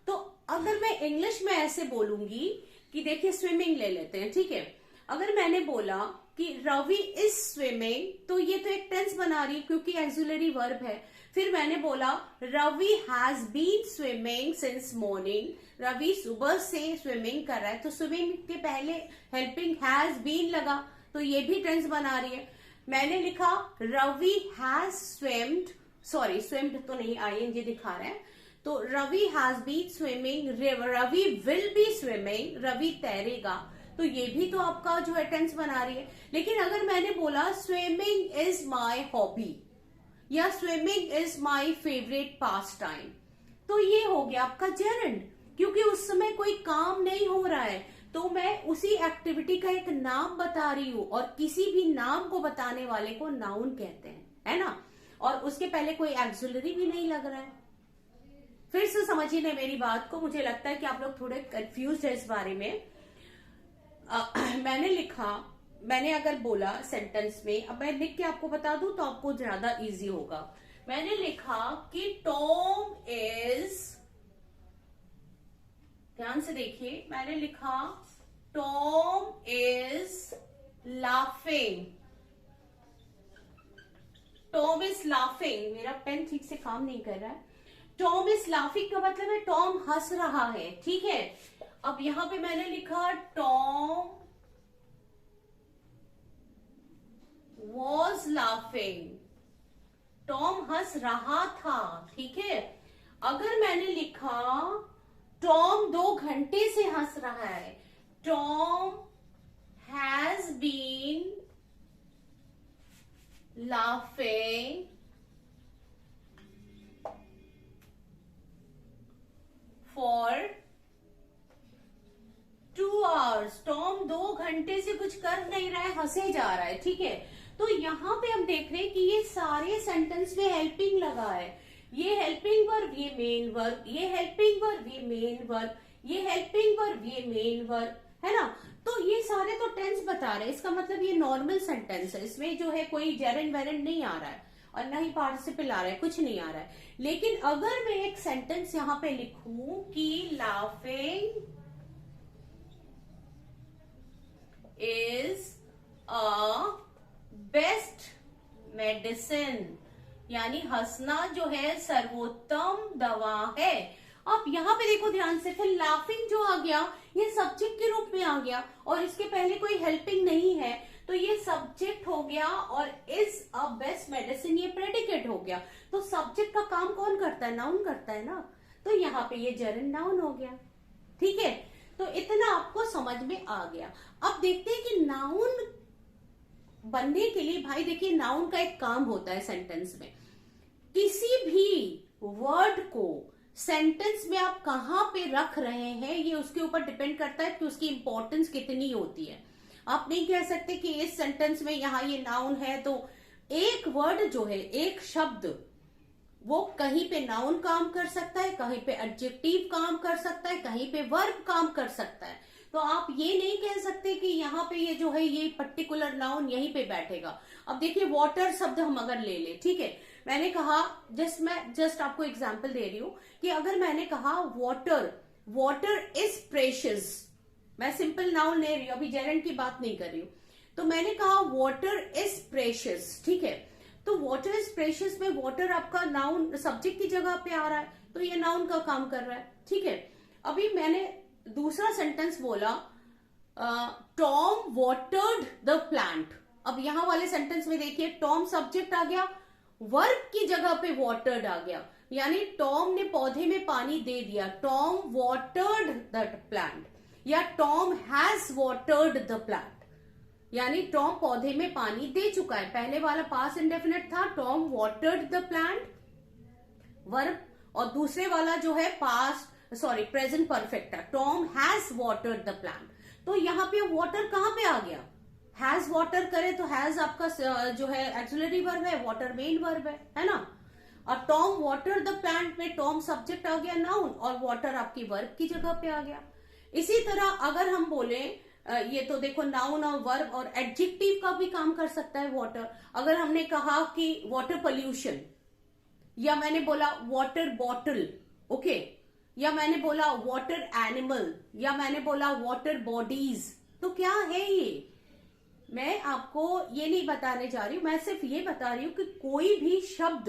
तो अगर मैं इंग्लिश में ऐसे बोलूंगी कि देखिए स्विमिंग ले लेते हैं, ठीक है। अगर मैंने बोला कि रवि इज स्विमिंग, तो ये तो एक टेंस बना रही है क्योंकि एक्सिलरी वर्ब है। फिर मैंने बोला Ravi has been swimming since morning, Ravi सुबह से स्विमिंग कर रहा है, तो स्विमिंग के पहले हेल्पिंग हैज बीन लगा, तो ये भी टेंस बना रही है। मैंने लिखा Ravi has swimmed, sorry swimmed तो नहीं, आईएनजी दिखा रहा है, तो Ravi has been swimming, Ravi will be swimming, Ravi तैरेगा, तो ये भी तो आपका जो है टेंस बना रही है। लेकिन अगर मैंने बोला स्विमिंग इज माई हॉबी या swimming is my favourite pass time, तो ये हो गया आपका जेरेंड, क्योंकि उस समय कोई काम नहीं हो रहा है, तो मैं उसी एक्टिविटी का एक नाम बता रही हूं, और किसी भी नाम को बताने वाले को नाउन कहते हैं, है ना, और उसके पहले कोई एक्सिलरी भी नहीं लग रहा है। फिर से समझिए ना मेरी बात को, मुझे लगता है कि आप लोग थोड़े कंफ्यूज है इस बारे में। मैंने लिखा, मैंने अगर बोला सेंटेंस में, अब मैं लिख के आपको बता दूं तो आपको ज्यादा इजी होगा। मैंने लिखा कि टॉम इज, ध्यान से देखिए, मैंने लिखा Tom is laughing, Tom is laughing, मेरा पेन ठीक से काम नहीं कर रहा है। टॉम इज लाफिंग का मतलब है टॉम हंस रहा है, ठीक है। अब यहां पे मैंने लिखा टॉम वॉज लाफिंग, टॉम हंस रहा था, ठीक है। अगर मैंने लिखा टॉम 2 घंटे से हंस रहा है, Tom has been laughing for 2 hours, Tom 2 घंटे से कुछ कर नहीं रहा है, हंसे जा रहा है, ठीक है। तो यहां पे हम देख रहे हैं कि ये सारे सेंटेंस में हेल्पिंग लगा है, ये हेल्पिंग वर्ब, ये मेन वर्ब, ये हेल्पिंग वर्ब, ये मेन वर्ब, ये हेल्पिंग वर्ब, ये मेन वर्ब, है ना। तो ये सारे तो टेंस बता रहे हैं, इसका मतलब ये नॉर्मल सेंटेंस है, इसमें जो है कोई जेरेंड वेरेंड नहीं आ रहा है और ना ही पार्टिसिपल आ रहा है, कुछ नहीं आ रहा है। लेकिन अगर मैं एक सेंटेंस यहां पे लिखूं कि laughing is a best medicine, यानी हंसना जो है सर्वोत्तम दवा है। अब यहाँ पे देखो ध्यान से, फिर लाफिंग जो आ गया ये सब्जेक्ट के रूप में आ गया और इसके पहले कोई हेल्पिंग नहीं है, तो ये सब्जेक्ट हो गया, और इज अ बेस्ट मेडिसिन ये प्रेडिकेट हो गया। तो सब्जेक्ट का काम कौन करता है? नाउन करता है ना, तो यहाँ पे ये जेरेंड नाउन हो गया, ठीक है। तो इतना आपको समझ में आ गया। अब देखते हैं कि नाउन बनने के लिए, भाई देखिए नाउन का एक काम होता है सेंटेंस में, किसी भी वर्ड को सेंटेंस में आप कहां पे रख रहे हैं ये उसके ऊपर डिपेंड करता है कि उसकी इंपॉर्टेंस कितनी होती है। आप नहीं कह सकते कि इस सेंटेंस में यहां ये नाउन है तो एक वर्ड जो है, एक शब्द वो कहीं पे नाउन काम कर सकता है, कहीं पे एडजेक्टिव काम कर सकता है, कहीं पे वर्ब काम कर सकता है। तो आप ये नहीं कह सकते कि यहाँ पे ये जो है ये पर्टिकुलर नाउन यहीं पे बैठेगा। अब देखिए वाटर शब्द हम अगर ले ले, ठीक है, मैंने कहा मैं जस्ट आपको एग्जांपल दे रही हूं कि अगर मैंने कहा वाटर, वाटर इज प्रेशियस, मैं सिंपल नाउन ले रही हूं, अभी जेरेंट की बात नहीं कर रही हूं, तो मैंने कहा वाटर इज प्रेशियस, ठीक है, तो वाटर इज प्रेशियस में वाटर आपका नाउन सब्जेक्ट की जगह पे आ रहा है, तो ये नाउन का काम कर रहा है, ठीक है। अभी मैंने दूसरा सेंटेंस बोला टॉम वाटर्ड द प्लांट। अब यहां वाले सेंटेंस में देखिए टॉम सब्जेक्ट आ गया, वर्ब की जगह पे वाटर्ड आ गया, यानी टॉम ने पौधे में पानी दे दिया, टॉम वाटर्ड द प्लांट, या Tom has watered the plant, यानी टॉम पौधे में पानी दे चुका है। पहले वाला पास्ट इंडेफिनिट था, Tom watered the plant verb, और दूसरे वाला जो है प्रेजेंट परफेक्ट है, Tom has watered the plant. तो यहाँ पे वाटर कहां पे आ गया, हैज वाटर करे तो हैज आपका जो है एक्सिलरी वर्ब है, वाटर मेन वर्ब है ना। और टॉम वाटर द प्लांट में टॉम सब्जेक्ट आ गया नाउन, और वाटर आपकी वर्ब की जगह पे आ गया। इसी तरह अगर हम बोले ये तो देखो नाउन और वर्ब और एडजेक्टिव का भी काम कर सकता है वाटर। अगर हमने कहा कि वाटर पोल्यूशन, या मैंने बोला वाटर बॉटल, ओके, या मैंने बोला वाटर एनिमल, या मैंने बोला वाटर बॉडीज, तो क्या है ये, मैं आपको ये नहीं बताने जा रही हूं, मैं सिर्फ ये बता रही हूं कि कोई भी शब्द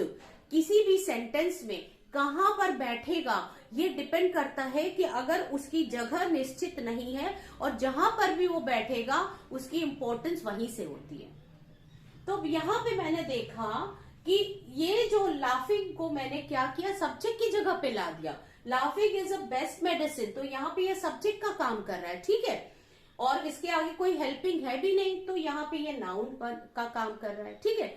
किसी भी सेंटेंस में कहां पर बैठेगा ये डिपेंड करता है कि अगर उसकी जगह निश्चित नहीं है और जहां पर भी वो बैठेगा उसकी इंपॉर्टेंस वहीं से होती है। तो यहां पे मैंने देखा कि ये जो लाफिंग को मैंने क्या किया, सब्जेक्ट की जगह पे ला दिया, laughing is a best medicine, तो यहाँ पे ये सब्जेक्ट का काम कर रहा है, ठीक है, और इसके आगे कोई हेल्पिंग है भी नहीं, तो यहाँ पे ये नाउन का काम कर रहा है, ठीक है।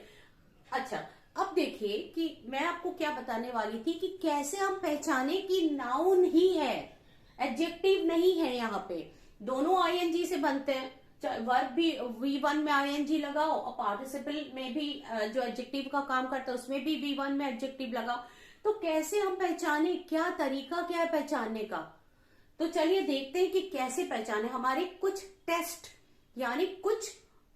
अच्छा, अब देखिए कि मैं आपको क्या बताने वाली थी कि कैसे हम पहचाने कि नाउन ही है, एडजेक्टिव नहीं है। यहाँ पे दोनों आईएनजी से बनते हैं, वर्ब भी V1 में आईएनजी लगाओ और पार्टिसिपल में भी जो एडजेक्टिव का काम करता है उसमें भी V1 में एडजेक्टिव लगाओ। तो कैसे हम पहचाने, क्या तरीका क्या है पहचानने का, तो चलिए देखते हैं कि कैसे पहचाने। हमारे कुछ टेस्ट यानी कुछ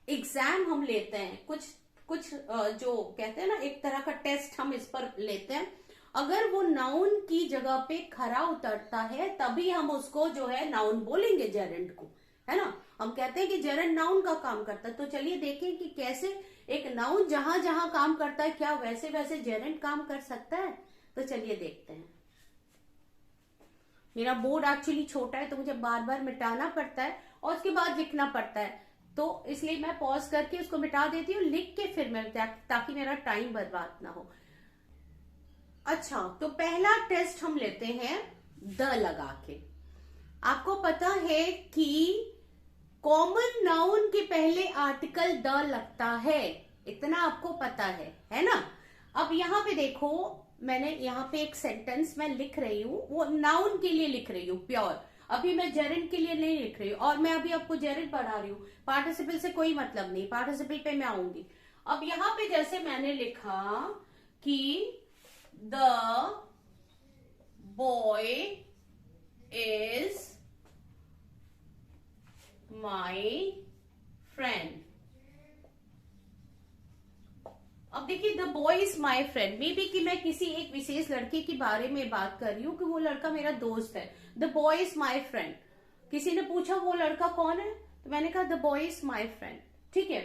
एग्जाम हम लेते हैं, कुछ जो कहते हैं ना एक तरह का टेस्ट हम इस पर लेते हैं। अगर वो नाउन की जगह पे खरा उतरता है तभी हम उसको जो है नाउन बोलेंगे, जेरेंट को, है ना। हम कहते हैं कि जेरेंट नाउन का काम करता है, तो चलिए देखें कि कैसे एक नाउन जहां जहां काम करता है क्या वैसे वैसे जेरेंट काम कर सकता है। तो चलिए देखते हैं। मेरा बोर्ड एक्चुअली छोटा है तो मुझे बार बार मिटाना पड़ता है और उसके बाद लिखना पड़ता है, तो इसलिए मैं पॉज करके उसको मिटा देती हूँ, लिख के फिर मैं, ताकि मेरा टाइम बर्बाद ना हो। अच्छा, तो पहला टेस्ट हम लेते हैं द लगा के। आपको पता है कि कॉमन नाउन के पहले आर्टिकल द लगता है, इतना आपको पता है ना। अब यहाँ पे देखो, मैंने यहाँ पे एक सेंटेंस मैं लिख रही हूँ, वो नाउन के लिए लिख रही हूँ प्योर, अभी मैं जेरेंट के लिए नहीं लिख रही हूँ, और मैं अभी आपको जेरेंट पढ़ा रही हूँ, पार्टिसिपल से कोई मतलब नहीं, पार्टिसिपल पे मैं आऊंगी। अब यहाँ पे जैसे मैंने लिखा कि the boy is my friend. अब देखिए the boy is my friend, may be कि मैं किसी एक विशेष लड़के के बारे में बात कर रही हूँ कि वो लड़का मेरा दोस्त है। The boy is my friend, किसी ने पूछा वो लड़का कौन है, तो मैंने कहा the boy is my friend, ठीक है।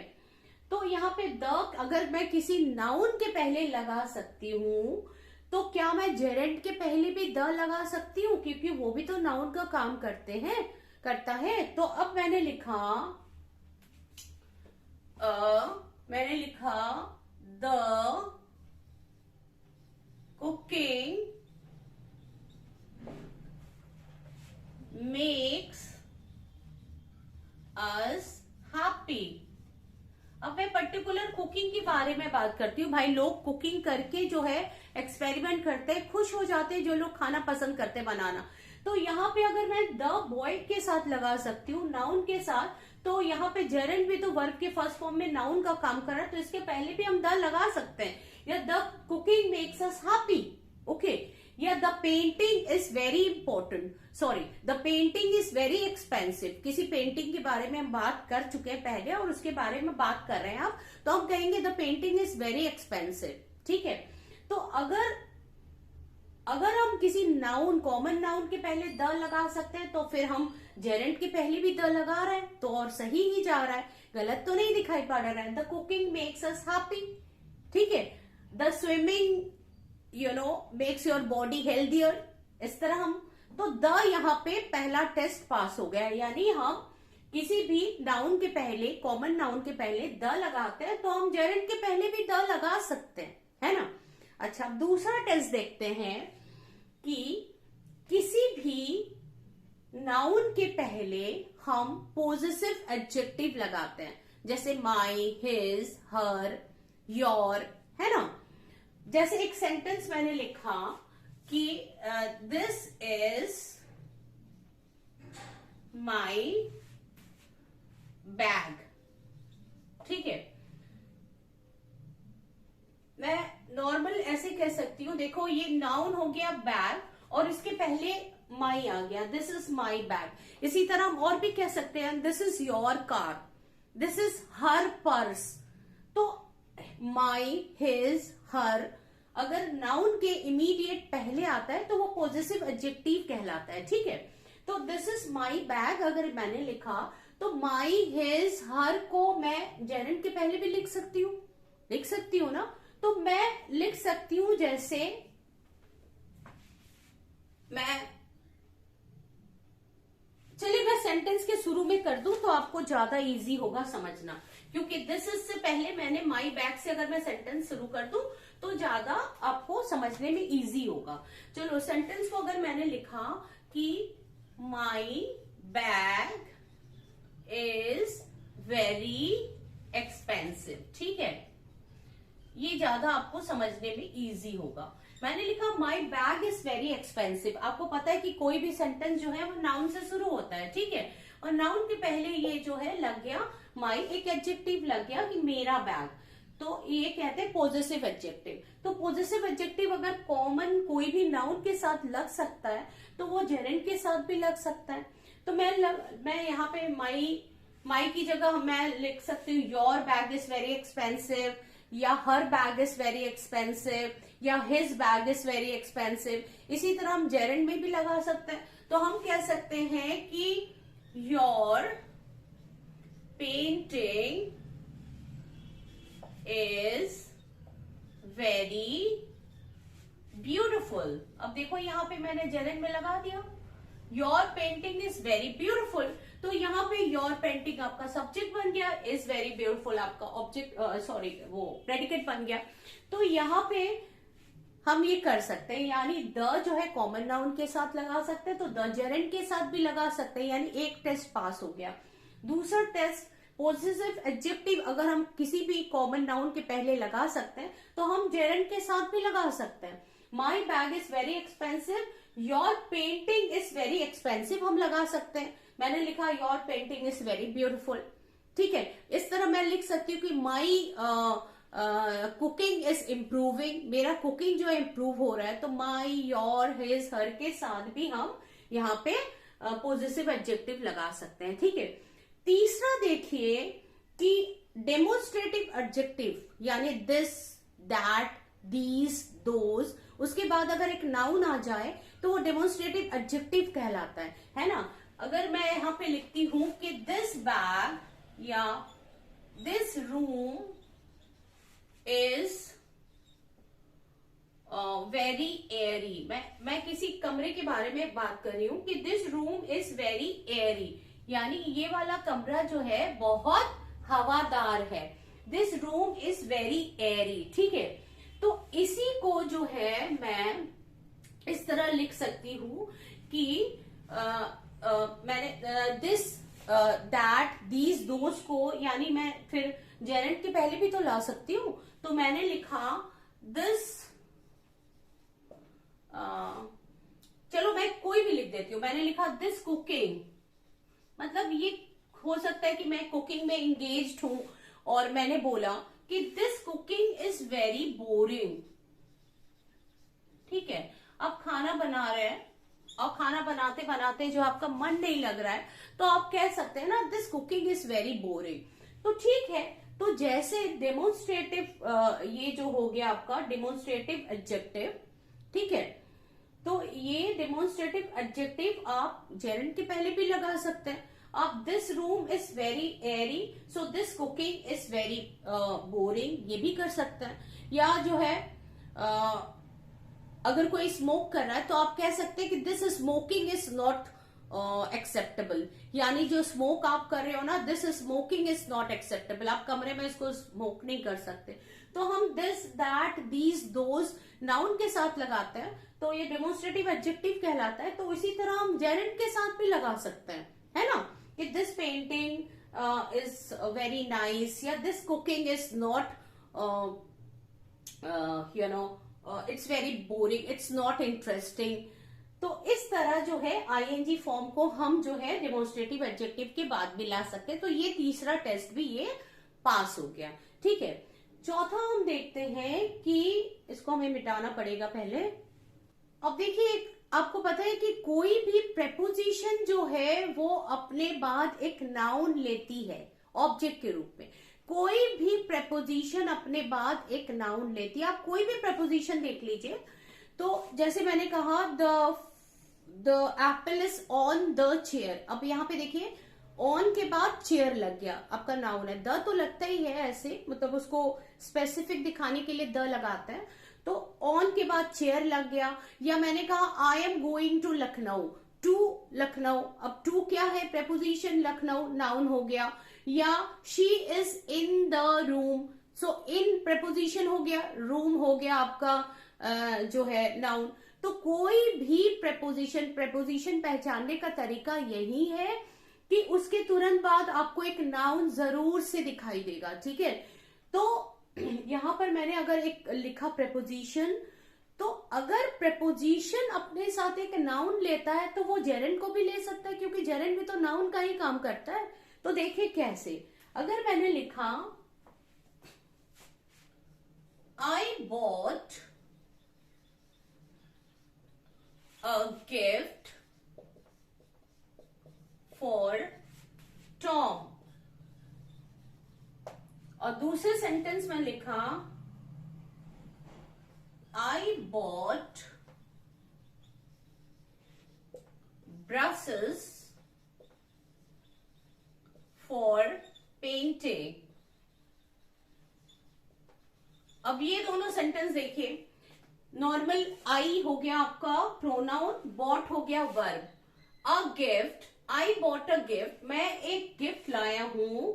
तो यहाँ पे द अगर मैं किसी नाउन के पहले लगा सकती हूँ तो क्या मैं जेरेंट के पहले भी द लगा सकती हूँ, क्योंकि वो भी तो नाउन का काम करता है। तो अब मैंने लिखा the cooking makes us happy. अब मैं पर्टिकुलर कुकिंग के बारे में बात करती हूँ। भाई लोग कुकिंग करके जो है एक्सपेरिमेंट करते हैं, खुश हो जाते हैं जो लोग खाना पसंद करते हैं बनाना। तो यहाँ पे अगर मैं द बॉय के साथ लगा सकती हूँ नाउन के साथ, तो यहाँ पे जेरेंट भी तो वर्ब के फर्स्ट फॉर्म में नाउन का काम कर रहा है, तो इसके पहले भी हम द लगा सकते हैं। या the cooking makes us happy, okay, या the painting is very important, sorry the painting is very expensive. किसी पेंटिंग के बारे में हम बात कर चुके हैं पहले और उसके बारे में बात कर रहे हैं आप, तो हम कहेंगे the painting is very expensive, ठीक है। तो अगर हम किसी नाउन, कॉमन नाउन के पहले द लगा सकते हैं तो फिर हम जेरेंट के पहले भी द लगा रहे हैं, तो और सही ही जा रहा है, गलत तो नहीं दिखाई पड़ रहा है। The cooking makes us happy, ठीक है। The swimming makes your body healthier, इस तरह हम, तो द यहाँ पे पहला टेस्ट पास हो गया, यानी हम किसी भी नाउन के पहले, कॉमन नाउन के पहले द लगाते हैं तो हम जेरेंट के पहले भी द लगा सकते हैं, है ना। अच्छा, अब दूसरा टेस्ट देखते हैं कि किसी भी नाउन के पहले हम पोजेसिव एडजेक्टिव लगाते हैं, जैसे माई, हिज, हर, योर, है ना। जैसे एक सेंटेंस मैंने लिखा कि दिस इज माई बैग, ठीक है। मैं नॉर्मल ऐसे कह सकती हूं, देखो ये नाउन हो गया बैग और इसके पहले माई आ गया, दिस इज माई बैग। इसी तरह हम और भी कह सकते हैं, this is your car, this is her purse. तो माई, हिज, हर अगर नाउन के इमीडिएट पहले आता है तो वो पॉजिटिव एडजेक्टिव कहलाता है, ठीक है। तो दिस इज माई बैग अगर मैंने लिखा तो माई, हिज, हर को मैं जेरेंट के पहले भी लिख सकती हूँ ना। तो मैं लिख सकती हूं, जैसे चलिए मैं सेंटेंस के शुरू में कर दूं तो आपको ज्यादा इजी होगा समझना, क्योंकि दिस इज से पहले मैंने माई बैग से अगर मैं सेंटेंस शुरू कर दूं तो ज्यादा आपको समझने में इजी होगा। चलो, सेंटेंस को अगर मैंने लिखा कि my bag is very expensive, ठीक है, ये ज्यादा आपको समझने में इजी होगा। मैंने लिखा my bag is very expensive. आपको पता है कि कोई भी सेंटेंस जो है वो नाउन से शुरू होता है, ठीक है, और नाउन के पहले ये जो है लग गया माई, एक एडजेक्टिव लग गया कि मेरा बैग, तो ये कहते हैं पॉजिटिव एडजेक्टिव। तो पॉजिटिव एडजेक्टिव अगर कॉमन कोई भी नाउन के साथ लग सकता है तो वो जेरेंट के साथ भी लग सकता है। तो मैं यहाँ पे माई की जगह मैं लिख सकती हूँ your bag is very expensive, या हर बैग इज वेरी एक्सपेंसिव, या his bag is very expensive. इसी तरह हम जेरेंट में भी लगा सकते हैं। तो हम कह सकते हैं कि your painting is very beautiful. अब देखो यहाँ पे मैंने जेरेंट में लगा दिया, your painting is very beautiful, तो यहाँ पे योर पेंटिंग आपका सब्जेक्ट बन गया, इज वेरी ब्यूटिफुल आपका ऑब्जेक्ट, सॉरी वो प्रेडिकेट बन गया। तो यहाँ पे हम ये कर सकते हैं, यानी द जो है कॉमन नाउन के साथ लगा सकते हैं तो द जेरेंट के साथ भी लगा सकते हैं, यानी एक टेस्ट पास हो गया। दूसरा टेस्ट, पॉजिटिव एडजेक्टिव अगर हम किसी भी कॉमन नाउन के पहले लगा सकते हैं तो हम जेरेंट के साथ भी लगा सकते हैं। My bag is very expensive, your painting is very expensive हम लगा सकते हैं। मैंने लिखा your painting is very beautiful, ठीक है। इस तरह मैं लिख सकती हूँ कि माई कुकिंग इज इम्प्रूविंग, मेरा कुकिंग जो है इम्प्रूव हो रहा है। तो माई, योर, हिज, हर के साथ भी हम यहाँ पे पॉजिटिव एडजेक्टिव लगा सकते हैं, ठीक है। तीसरा देखिए कि डेमोन्स्ट्रेटिव एडजेक्टिव, यानी दिस, दैट, दीज, दोज, उसके बाद अगर एक नाउन आ जाए तो वो डेमोन्स्ट्रेटिव एडजेक्टिव कहलाता है ना। अगर मैं यहाँ पे लिखती हूं कि दिस बैग या this room is very Airy, मैं किसी कमरे के बारे में बात कर रही हूं कि this room is very Airy, यानी ये वाला कमरा जो है बहुत हवादार है। This room is very Airy, ठीक है। तो इसी को जो है मैं इस तरह लिख सकती हूं कि मैंने दिस, दैट, दीज, दोज को, यानी मैं फिर जेरेंट के पहले भी तो ला सकती हूं। तो मैंने लिखा दिस, चलो मैं कोई भी लिख देती हूँ, मैंने लिखा दिस कुकिंग, मतलब ये हो सकता है कि मैं कुकिंग में इंगेज्ड हूं और मैंने बोला कि this cooking is very boring. ठीक है, आप खाना बना रहे हैं और खाना बनाते बनाते जो आपका मन नहीं लग रहा है, तो आप कह सकते हैं ना this cooking is very boring. तो ठीक है, तो जैसे डेमोन्स्ट्रेटिव ये जो हो गया आपका डेमोन्स्ट्रेटिव एडजेक्टिव, ठीक है, तो ये डेमोन्स्ट्रेटिव एडजेक्टिव आप जेरेंड के पहले भी लगा सकते हैं। आप this room is very Airy, so this cooking is very boring, ये भी कर सकते हैं। या जो है अगर कोई स्मोक कर रहा है तो आप कह सकते हैं कि this smoking is not acceptable, यानी जो स्मोक आप कर रहे हो ना, this smoking is not acceptable, आप कमरे में इसको स्मोक नहीं कर सकते। तो हम this that these those noun के साथ लगाते हैं, तो ये डेमोन्स्ट्रेटिव एडजेक्टिव कहलाता है। तो इसी तरह हम जेरेंड के साथ भी लगा सकते हैं, है ना, कि this painting is very nice, या this cooking is not you know it's very boring, it's not interesting. तो इस तरह जो है आईएनजी फॉर्म को हम जो है डेमोन्स्ट्रेटिव एडजेक्टिव के बाद भी ला सकते हैं। तो ये तीसरा टेस्ट भी ये पास हो गया। ठीक है, चौथा हम देखते हैं कि इसको हमें मिटाना पड़ेगा पहले। अब देखिए, आपको पता है कि कोई भी प्रेपोजिशन जो है वो अपने बाद एक नाउन लेती है ऑब्जेक्ट के रूप में। कोई भी प्रेपोजिशन अपने बाद एक नाउन लेती है। आप कोई भी प्रेपोजिशन देख लीजिए, तो जैसे मैंने कहा the Apple is on the chair. अब यहाँ पे देखिए, ऑन के बाद चेयर लग गया, आपका नाउन है। द तो लगता ही है ऐसे, मतलब उसको स्पेसिफिक दिखाने के लिए द लगाते हैं। तो ऑन के बाद चेयर लग गया। या मैंने कहा I am going to Lucknow, to Lucknow, अब टू क्या है, प्रेपोजिशन, लखनऊ नाउन हो गया। या she is in the room, so in preposition हो गया, रूम हो गया आपका जो है नाउन। तो कोई भी प्रेपोजिशन पहचानने का तरीका यही है कि उसके तुरंत बाद आपको एक नाउन जरूर से दिखाई देगा। ठीक है, तो यहां पर मैंने अगर एक लिखा प्रेपोजिशन, तो अगर प्रेपोजिशन अपने साथ एक नाउन लेता है तो वो जेरेंड को भी ले सकता है, क्योंकि जेरेंड भी तो नाउन का ही काम करता है। तो देखिए कैसे, अगर मैंने लिखा I bought a gift for Tom, और दूसरे सेंटेंस में लिखा I bought brushes for painting. अब ये दोनों सेंटेंस देखिए, नॉर्मल आई हो गया आपका प्रोनाउन, बॉट हो गया verb. A gift, I bought a gift, मैं एक गिफ्ट लाया हूं।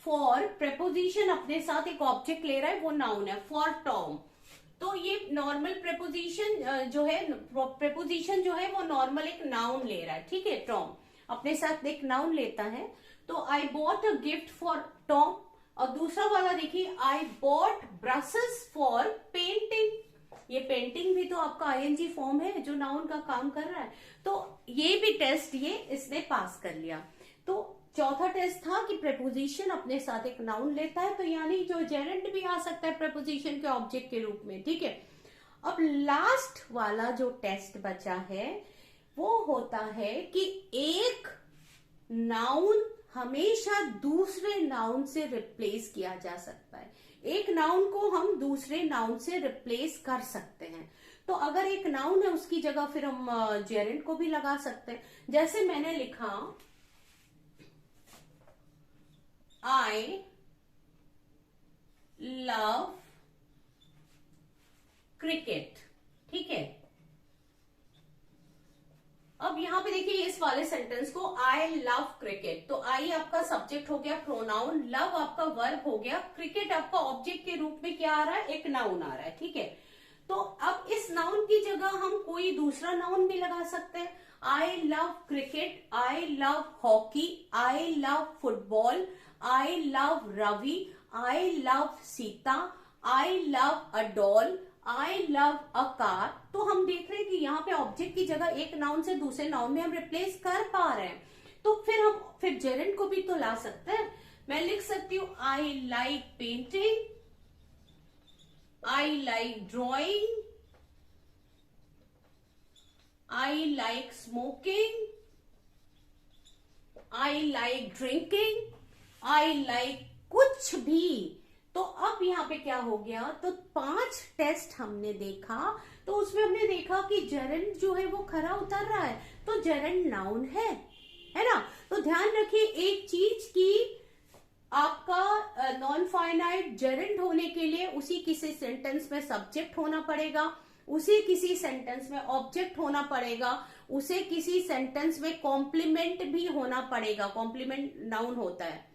फॉर प्रेपोजिशन अपने साथ एक ऑब्जेक्ट ले रहा है, वो नाउन है, फॉर टॉम। तो ये नॉर्मल प्रेपोजिशन जो है, प्रेपोजिशन जो है वो नॉर्मल एक नाउन ले रहा है। ठीक है, टॉम अपने साथ एक नाउन लेता है। तो I bought a gift for Tom. और दूसरा वाला देखिए, I bought brushes for painting. ये पेंटिंग भी तो आपका आईएनजी फॉर्म है जो नाउन का काम कर रहा है। तो ये भी टेस्ट ये इसने पास कर लिया। तो चौथा टेस्ट था कि प्रेपोजिशन अपने साथ एक नाउन लेता है, तो यानी जो जेरेंड भी आ सकता है प्रेपोजिशन के ऑब्जेक्ट के रूप में। ठीक है, अब लास्ट वाला जो टेस्ट बचा है वो होता है कि एक नाउन हमेशा दूसरे नाउन से रिप्लेस किया जा सकता है। एक नाउन को हम दूसरे नाउन से रिप्लेस कर सकते हैं। तो अगर एक नाउन है उसकी जगह फिर हम जेरेंड को भी लगा सकते हैं। जैसे मैंने लिखा I love cricket। ठीक है, अब यहां पे देखिए इस वाले सेंटेंस को, I love cricket, तो I आपका सब्जेक्ट हो गया प्रोनाउन, लव आपका वर्ब हो गया, क्रिकेट आपका ऑब्जेक्ट के रूप में क्या आ रहा है, एक नाउन आ रहा है। ठीक है, तो अब इस नाउन की जगह हम कोई दूसरा नाउन भी लगा सकते हैं। I love cricket, I love hockey, I love football, I love Ravi, I love Sita, I love a doll, I love a car. तो हम देख रहे हैं कि यहाँ पे ऑब्जेक्ट की जगह एक नाउन से दूसरे नाउन में हम रिप्लेस कर पा रहे हैं। तो फिर जेरेंड को भी तो ला सकते हैं। मैं लिख सकती हूँ I like painting, I like drawing, I like smoking, I like drinking, I like कुछ भी। तो अब यहाँ पे क्या हो गया, तो 5 टेस्ट हमने देखा, तो उसमें हमने देखा कि जेरेंड जो है वो खरा उतर रहा है, तो जेरेंड नाउन है ना। तो ध्यान रखिए एक चीज की, आपका नॉन फाइनाइट जेरेंड होने के लिए उसी किसी सेंटेंस में सब्जेक्ट होना पड़ेगा, उसी किसी सेंटेंस में ऑब्जेक्ट होना पड़ेगा, उसे किसी सेंटेंस में कॉम्प्लीमेंट भी होना पड़ेगा। कॉम्प्लीमेंट नाउन होता है।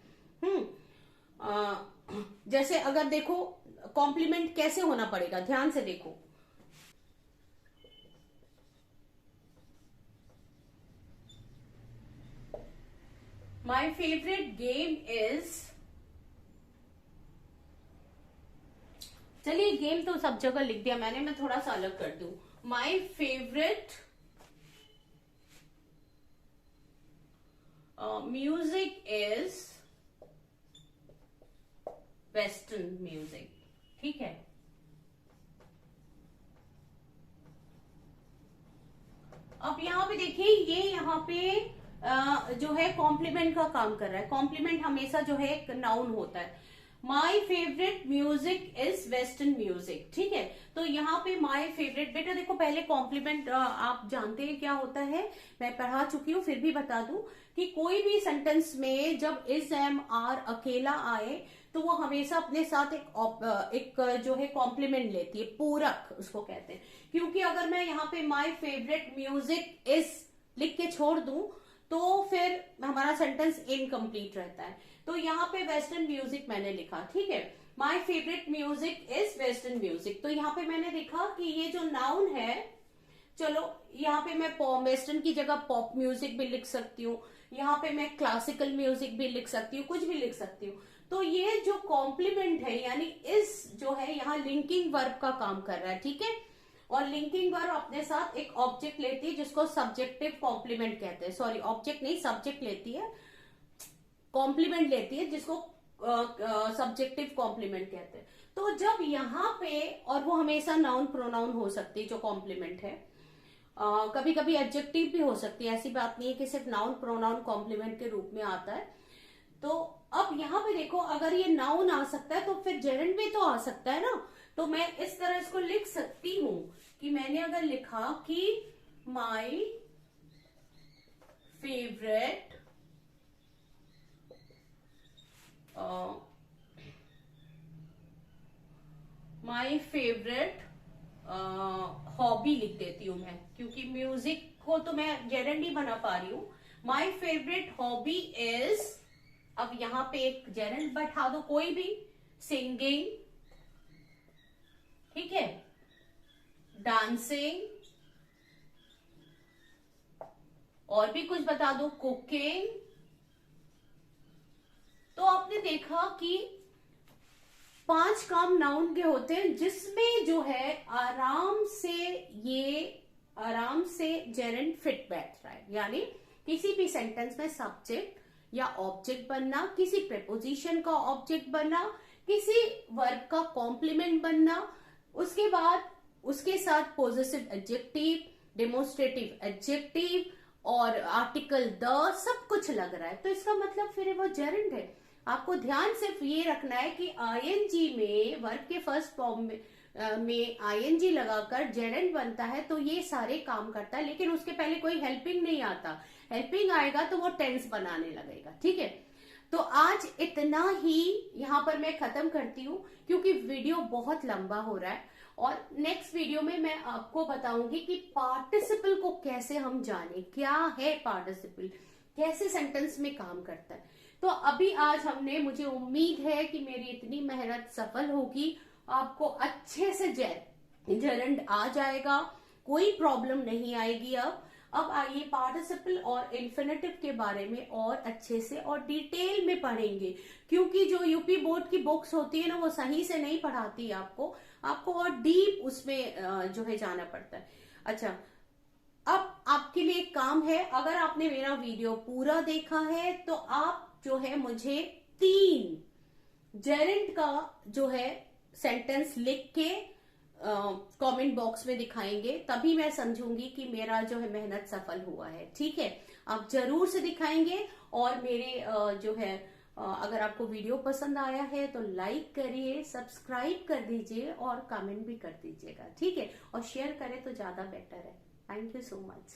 जैसे अगर देखो कॉम्प्लीमेंट कैसे होना पड़ेगा, ध्यान से देखो। माई फेवरेट गेम इज, चलिए गेम तो सब जगह लिख दिया मैंने, मैं थोड़ा सा अलग कर दूं। My favourite music is western music, ठीक है। अब यहाँ पे देखिए, ये यहाँ पे जो है कॉम्प्लीमेंट का काम कर रहा है। कॉम्प्लीमेंट हमेशा जो है एक नाउन होता है। My favourite music is western music, ठीक है। तो यहाँ पे माई फेवरेट, बेटा देखो पहले कॉम्प्लीमेंट आप जानते हैं क्या होता है, मैं पढ़ा चुकी हूँ, फिर भी बता दूं कि कोई भी सेंटेंस में जब इज एम आर अकेला आए तो वो हमेशा अपने साथ एक जो है कॉम्प्लीमेंट लेती है, पूरक उसको कहते हैं। क्योंकि अगर मैं यहाँ पे माई फेवरेट म्यूजिक इज लिख के छोड़ दूं तो फिर हमारा सेंटेंस इनकम्प्लीट रहता है। तो यहाँ पे वेस्टर्न म्यूजिक मैंने लिखा, ठीक है। My favourite music is western music. तो यहाँ पे मैंने देखा कि ये जो नाउन है, चलो यहाँ पे मैं वेस्टर्न की जगह पॉप म्यूजिक भी लिख सकती हूँ, यहाँ पे मैं क्लासिकल म्यूजिक भी लिख सकती हूँ, कुछ भी लिख सकती हूँ। तो ये जो कॉम्प्लीमेंट है यानी इस जो है यहाँ लिंकिंग वर्ब का काम कर रहा है, ठीक है। और लिंकिंग वर्ब अपने साथ एक ऑब्जेक्ट लेती है जिसको सब्जेक्टिव कॉम्प्लीमेंट कहते हैं। सॉरी, ऑब्जेक्ट नहीं, सब्जेक्ट लेती है, कॉम्प्लीमेंट लेती है जिसको सब्जेक्टिव कॉम्प्लीमेंट कहते हैं। तो जब यहाँ पे, और वो हमेशा नाउन प्रोनाउन हो सकती है जो कॉम्प्लीमेंट है, कभी कभी एडजेक्टिव भी हो सकती है, ऐसी बात नहीं है कि सिर्फ नाउन प्रोनाउन कॉम्प्लीमेंट के रूप में आता है। तो अब यहाँ पे देखो, अगर ये नाउन आ सकता है तो फिर जेरेंड भी तो आ सकता है ना। तो मैं इस तरह इसको लिख सकती हूं कि मैंने अगर लिखा कि माई फेवरेट हॉबी लिख देती हूं मैं, क्योंकि म्यूजिक को तो मैं जेरेंड ही बना पा रही हूं। माई फेवरेट हॉबी इज, अब यहाँ पे एक जेरेंड बैठा दो कोई भी, सिंगिंग, ठीक है, डांसिंग, और भी कुछ बता दो, कुकिंग। तो आपने देखा कि 5 काम नाउन के होते हैं जिसमें जो है आराम से जेरेंड फिट बैठ रहा है। यानी किसी भी सेंटेंस में सब्जेक्ट या ऑब्जेक्ट बनना, किसी प्रेपोजिशन का ऑब्जेक्ट बनना, किसी वर्ब का कॉम्प्लीमेंट बनना, उसके बाद उसके साथ पॉजिटिव एडजेक्टिव, डेमोन्स्ट्रेटिव एडजेक्टिव और आर्टिकल द, सब कुछ लग रहा है। तो इसका मतलब फिर वो जेरेंड है। आपको ध्यान सिर्फ ये रखना है कि आईएनजी में, वर्ब के फर्स्ट फॉर्म में आईएनजी लगाकर जेरेंड बनता है तो ये सारे काम करता है, लेकिन उसके पहले कोई हेल्पिंग नहीं आता। हेल्पिंग आएगा तो वो टेंस बनाने लगेगा, ठीक है। तो आज इतना ही यहाँ पर मैं खत्म करती हूँ क्योंकि वीडियो बहुत लंबा हो रहा है, और नेक्स्ट वीडियो में मैं आपको बताऊंगी कि पार्टिसिपल को कैसे हम जाने, क्या है पार्टिसिपल, कैसे सेंटेंस में काम करता है। तो अभी आज हमने, मुझे उम्मीद है कि मेरी इतनी मेहनत सफल होगी, आपको अच्छे से जेरेंड आ जाएगा, कोई प्रॉब्लम नहीं आएगी। अब आइए पार्टिसिपल और इन्फिनेटिव के बारे में और अच्छे से और डिटेल में पढ़ेंगे, क्योंकि जो यूपी बोर्ड की बुक्स होती है ना वो सही से नहीं पढ़ाती है आपको और डीप उसमें जो है जाना पड़ता है। अच्छा, अब आपके लिए एक काम है, अगर आपने मेरा वीडियो पूरा देखा है तो आप जो है मुझे 3 जेरेंड का जो है सेंटेंस लिख के कमेंट बॉक्स में दिखाएंगे, तभी मैं समझूंगी कि मेरा जो है मेहनत सफल हुआ है। ठीक है, आप जरूर से दिखाएंगे। और मेरे जो है अगर आपको वीडियो पसंद आया है तो लाइक करिए, सब्सक्राइब कर दीजिए और कमेंट भी कर दीजिएगा। ठीक है, और शेयर करें तो ज्यादा बेटर है। Thank you so much.